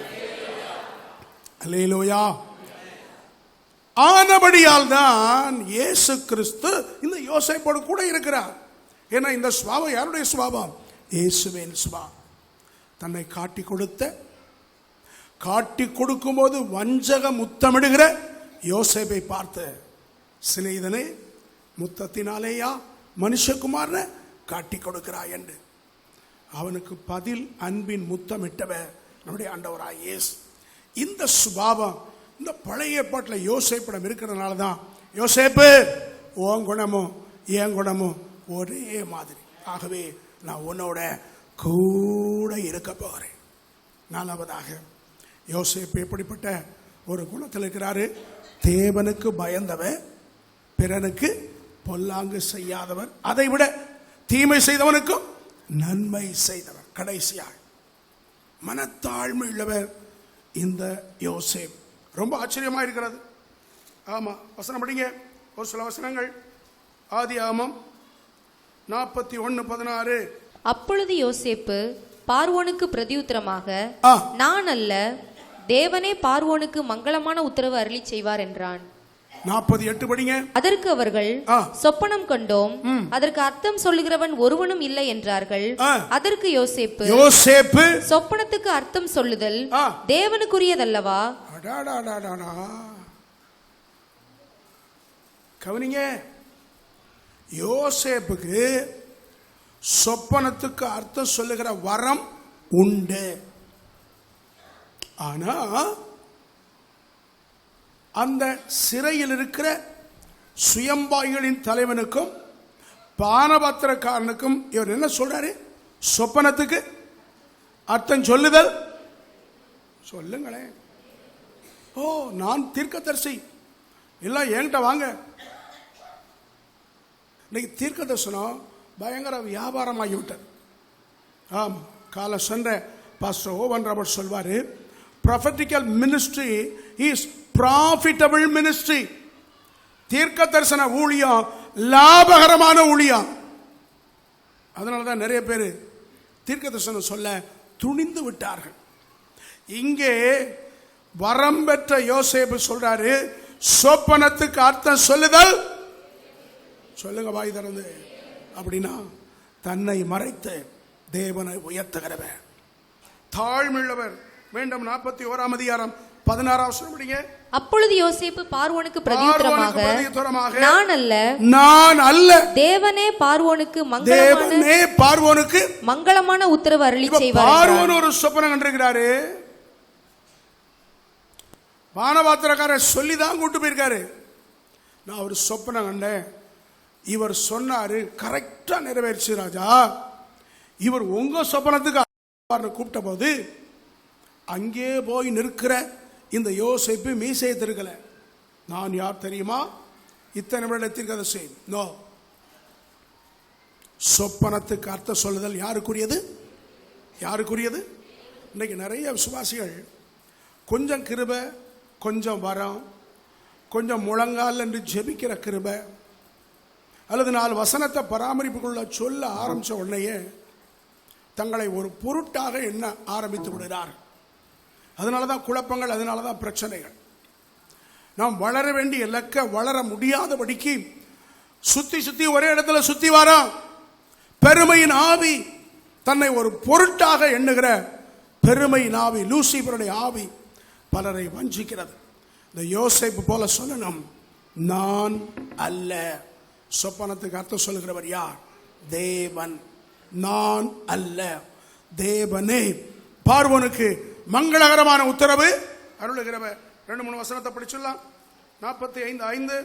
அல்லேலூயா. ஆனபடியால் தான் இயேசு கிறிஸ்து இந்த யோசேப்போடு கூட இருக்கிறார். ஏன்னா இந்த சுபாவம் யாருடைய சுபாவம்? இயேசுவின் சுபாவம். தன்னை காட்டி கொடுக்கும் போது வஞ்சக முத்தமிடுகிற யோசேப்பை பார்த்து, சிநேகிதனே, முத்தத்தினாலேயா மனுஷகுமாரனை காட்டி கொடுக்கிறாய் என்று அவனுக்கு பதில் அன்பின் முத்தமிட்டவர் நம்முடைய ஆண்டவராய் இயேசு. இந்த சுபாவம் இந்த பழைய ஏற்பாட்டில் யோசேப்பிடம் இருக்கிறதுனால தான் யோசேப்பு உன் குணமும் என் குணமும் ஒரே மாதிரி, ஆகவே நான் உன்னோட கூட இருக்க போகிறேன். 4வதாக யோசேப்பு எப்படிப்பட்ட ஒரு குணத்தில் இருக்கிறாரு? தேவனுக்கு பயந்தவர், பிறனுக்கு பொல்லாங்கு செய்யாதவர், அதை விட தீமை செய்தவனுக்கும் நன்மை செய்தவர், கடைசியாக மனத்தாழ்மை உள்ளவர் இந்த யோசேப்பு. ரொம்ப ஆச்சரியமா இருக்கிறது. ஆமா, வசனம் படிங்க, ஒரு சில வசனங்கள். ஆதியாகமம் 41:16. அப்பொழுது யோசேப்பு பார்வோனுக்கு பிரதியுத்தரமாக, நான் அல்ல, தேவனே பார்வோனுக்கு மங்களமான உத்தரவு அருளி செய்வார் என்றான். 48 படிங்க. அதற்கு அவர்கள், சொப்பனம் கண்டோம், அதற்கு அர்த்தம் சொல்லுகிறவன் ஒருவனும் இல்லை என்றார்கள். அதற்கு யோசேப்பு, சொப்பனத்துக்கு அர்த்தம் சொல்லுதல் தேவனுக்குரியதல்லவா? கவனிங்க, யோசேப்புக்கு சொப்பனத்துக்கு அர்த்தம் சொல்லுகிற வரம் உண்டு. ஆனா அந்த சிறையில் இருக்கிற சுயம்பாய்களின் தலைவனுக்கும் பானபாத்திரக்காரனுக்கும் இவர் என்ன சொல்றாரு? சொப்பனத்துக்கு அர்த்தம் சொல்லுதல். சொல்லுங்களேன். ஓ, நான் தீர்க்கதரிசி, எல்லாம் என்கிட்ட வாங்க. இன்னைக்கு தீர்க்க தரிசனம் பயங்கர வியாபாரமாகிவிட்டது. ஆம், கால சென்ற பாஸ்டர் ஓவன் ராபர்ட் சொல்வாரு, prophetical ministry is profitable ministry. தீர்க்க தரிசன ஊழியம் லாபகரமான ஊழியம். அதனாலதான் நிறைய பேர் தீர்க்க தரிசனம் சொல்ல துணிந்து விட்டார்கள். இங்கே வரம் பெற்ற யோசேப்பு சொல்றாரு, சொப்பனத்துக்கு அர்த்தம் சொல்லுதல். சொல்லுங்க வாய் திறந்து. அப்படின்னா தன்னை மறைத்து தேவனை உயர்த்துகிறவர், தாழ்மையுள்ளவர். வேண்டும் 41ஆம் அதிகாரம் 16ஆம் வசனம் படிங்க. அப்பொழுது யோசேப்பு பார்வோனுக்கு பிரதியுத்தரமாக, நான் அல்ல, தேவனே பார்வோனுக்கு மங்களமான உத்தரவு அருளி செய்வார். பார்வோன் ஒரு சொப்பனம் கண்டிருக்கிறாரு. பானபாத்திரக்காரர் சொல்லிதான் கூட்டு போயிருக்காரு. நான் ஒரு சொப்பனம் கண்டேன், இவர் சொன்னாரு, கரெக்டா நிறைவேறிச்சு ராஜா. இவர் உங்க சொப்பனத்துக்கு கூப்பிட்ட போது அங்கே போய் நிற்கிற இந்த யோசேப்பு மீசையை திருக்கல. நான் யார் தெரியுமா? இத்தனை வருடத்திற்கு அதை செய்யும். நோ, சொப்பனத்துக்கு அர்த்தம் சொல்லுதல் யாருக்குரியது? யாருக்குரியது? இன்னைக்கு நிறைய விசுவாசிகள் கொஞ்சம் கிருபை, கொஞ்சம் வரம், கொஞ்சம் முழங்கால் என்று ஜெபிக்கிற கிருபை, அல்லது 4 வசனத்தை பராமரிப்புக்குள்ள சொல்ல ஆரம்பிச்ச உடனேயே தங்களை ஒரு பொருட்டாக எண்ண ஆரம்பித்து விடுகிறார். அதனாலதான் குழப்பங்கள், அதனாலதான் பிரச்சனைகள். நாம் வளர வேண்டிய இலக்க வளர முடியாதபடிக்கு சுத்தி ஒரே இடத்துல சுத்தி வரோம். பெருமையின் ஆவி, தன்னை ஒரு பொருட்டாக எண்ணுகிற பெருமையின் ஆவி, லூசிபருடைய ஆவி பலரை வஞ்சிக்கிறது. இந்த யோசேப்பு போல சொல்லணும், நான் அல்ல. சொப்பனத்துக்கு அர்த்தம் சொல்லுகிறவர் யார்? தேவன். நான் அல்ல, தேவனே பார்வோனுக்கு மங்களகரமான உத்தரவு அருளுகிறவர். 2-3 வசனத்தை படிச்சுடலாம். 45:5.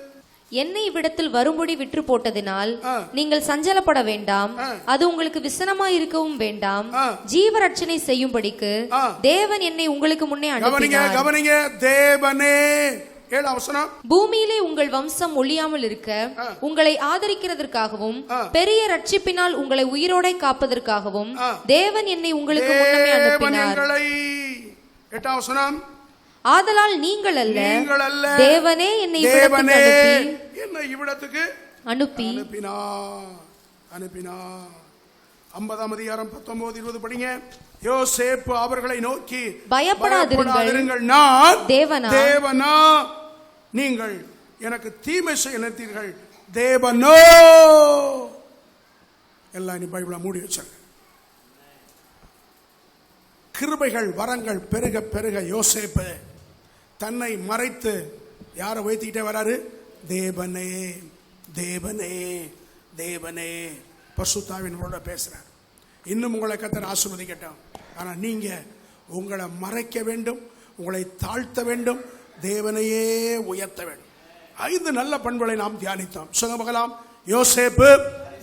என்னை இவ்விடத்தில் வரும்படி விற்று போட்டதினால் நீங்கள் சஞ்சலப்பட வேண்டாம், அது உங்களுக்கு விசனமாய் இருக்கவும் வேண்டாம். ஜீவரட்சணை செய்யும்படிக்கு தேவன் என்னை உங்களுக்கு முன்னே அனுப்பினார். கவனிங்க, தேவனே. 7 வசனம். பூமியிலே உங்கள் வம்சம் ஒழியாமல் இருக்க உங்களை ஆதரிக்கிறதற்காகவும் பெரிய ரட்சிப்பினால் உங்களை உயிரோட காப்பதற்காகவும் தேவன் என்னை உங்களுக்கு முன்னமே அனுப்பினார். 8 வசனம். ஆதலால் நீங்கள் அல்ல, தேவனே என்னை இவ்விடத்துக்கு அனுப்பி அனுப்பினார். 50ஆம் அதிகாரம் 19-20 படிங்க. யோசேப்பு அவர்களை நோக்கி, பயப்படாதிருங்கள், நான் தேவனா, நீங்கள் எனக்கு தீமை செய்ய நினைத்தீர்கள், தேவனோ. எல்லாம் நீ பைபிளை மூடி வச்சாங்க. கிருபைகள் வரங்கள் பெருக பெருக யோசேப்பு தன்னை மறைத்து யாரை வைத்துக்கிட்டே வராரு? தேவனே, தேவனே, தேவனே. பரிசுத்தாவினோட பேசுறார். இன்னும் உங்களை கர்த்தர் ஆசீர்வதிக்கட்டும். ஆனா நீங்க உங்களை மறைக்க வேண்டும், உங்களை தாழ்த்த வேண்டும், தேவனையே உயர்த்த வேண்டும். 5 நல்ல பண்புகளை நாம் தியானித்தோம். சொல்லுங்கலாம். யோசேப்பு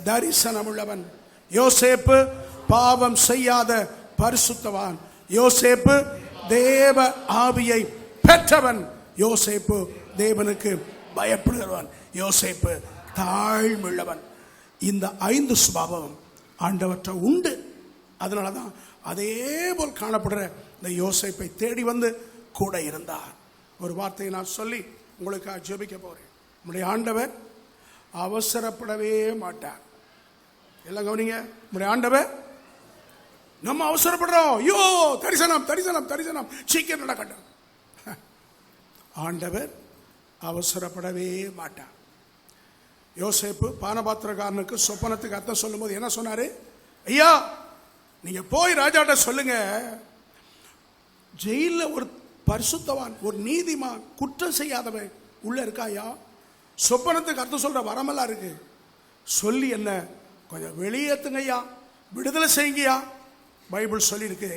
தரிசனம் உள்ளவன், யோசேப்பு பாவம் செய்யாத பரிசுத்தவான், யோசேப்பு தேவ ஆவியை பெற்றவன், யோசேப்பு தேவனுக்கு பயப்படுகிறவன், யோசேப்பு தாழ்மையுள்ளவன். இந்த 5 சுபாவம் ஆண்டவற்ற உண்டு. அதனாலதான் அதே போல் காணப்படுற இந்த யோசேப்பை தேடி வந்து கூட இருந்தார். ஒரு வார்த்தையை நான் சொல்லி உங்களுக்கு ஜெபிக்க போறேன். நம்முடைய ஆண்டவர் அவசரப்படவே மாட்டார். எல்லாம் கவனிங்க. நம்முடைய ஆண்டவர், நம்ம அவசரப்படுறோம், ஐயோ தரிசனம் தரிசனம் தரிசனம் சீக்கிரம் நடக்கட்டும். ஆண்டவர் அவசரப்படவே மாட்டார். யோசேப்பு பானபாத்திரக்காரனுக்கு சொப்பனத்துக்கு அர்த்தம் சொல்லும் போது என்ன சொன்னாரு? ஐயா, நீங்க போய் ராஜாட்ட சொல்லுங்க, ஜெயில ஒரு பரிசுத்தவான், ஒரு நீதிமான், குற்றம் செய்யாதவன் உள்ள இருக்காயா. சொப்பனத்துக்கு அர்த்தம் சொல்ற வரமெல்லாம் இருக்கு. சொல்லி என்ன கொஞ்சம் வெளியேத்துங்க ஐயா, விடுதலை செய்யுங்கயா. பைபிள் சொல்லி இருக்கு.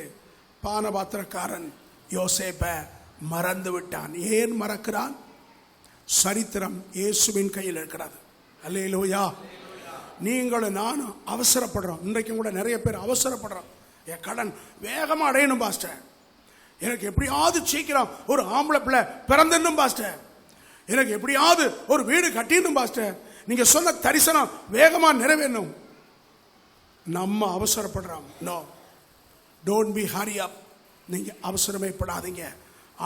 பானபாத்திரக்காரன் யோசேப்ப மறந்து விட்டான். ஏன் மறக்கிறான்? சரித்திரம் இயேசுவின் கையில் இருக்கிறது. அல்லேலூயா. நீங்களும் நானும் அவசரப்படுறோம். இன்றைக்கும் கூட நிறைய பேர் அவசரப்படுறோம். என் கடன் வேகமா அடையணும் பாஸ்டர், எனக்கு எப்படியாவது சீக்கிரம் ஒரு ஆம்பளை பிள்ளை பிறந்துடணும் பாஸ்டர், எனக்கு எப்படியாவது ஒரு வீடு கட்டிடணும் பாஸ்டர், நீங்க சொன்ன தரிசனம் வேகமா நிறைவேறணும். நம்ம அவசரப்படுறோம். நோ, டோன்ட் பி ஹரி அப். நீங்க அவசரமே படாதீங்க.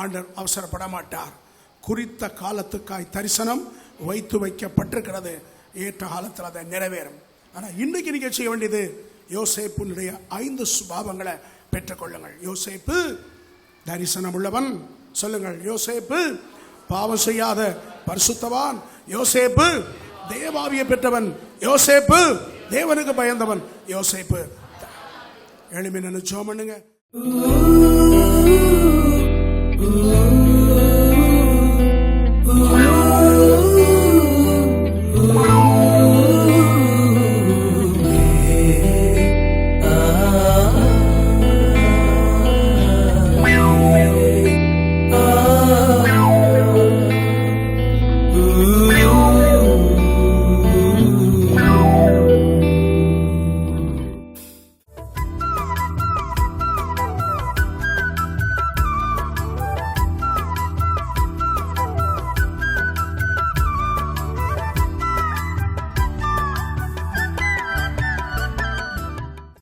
ஆண்டவர் அவசரப்பட மாட்டார். குறித்த காலத்துக்காய் தரிசனம் வைத்து வைக்கப்பட்டிருக்கிறது. ஏற்ற காலத்தில் அதை நிறைவேறும். ஆனா இன்னைக்கு நீங்க செய்ய வேண்டியது, யோசேப்புடைய 5 சுபாவங்களை பெற்றுக்கொள்ளுங்கள். யோசேப்பு தரிசனம் உள்ளவன். சொல்லுங்கள். யோசேப்பு பாவம் செய்யாத பரிசுத்தவான், யோசேப்பு தேவாவியை பெற்றவன், யோசேப்பு தேவனுக்கு பயந்தவன், யோசேப்பு. எளிமை நினைச்சோம் பண்ணுங்க.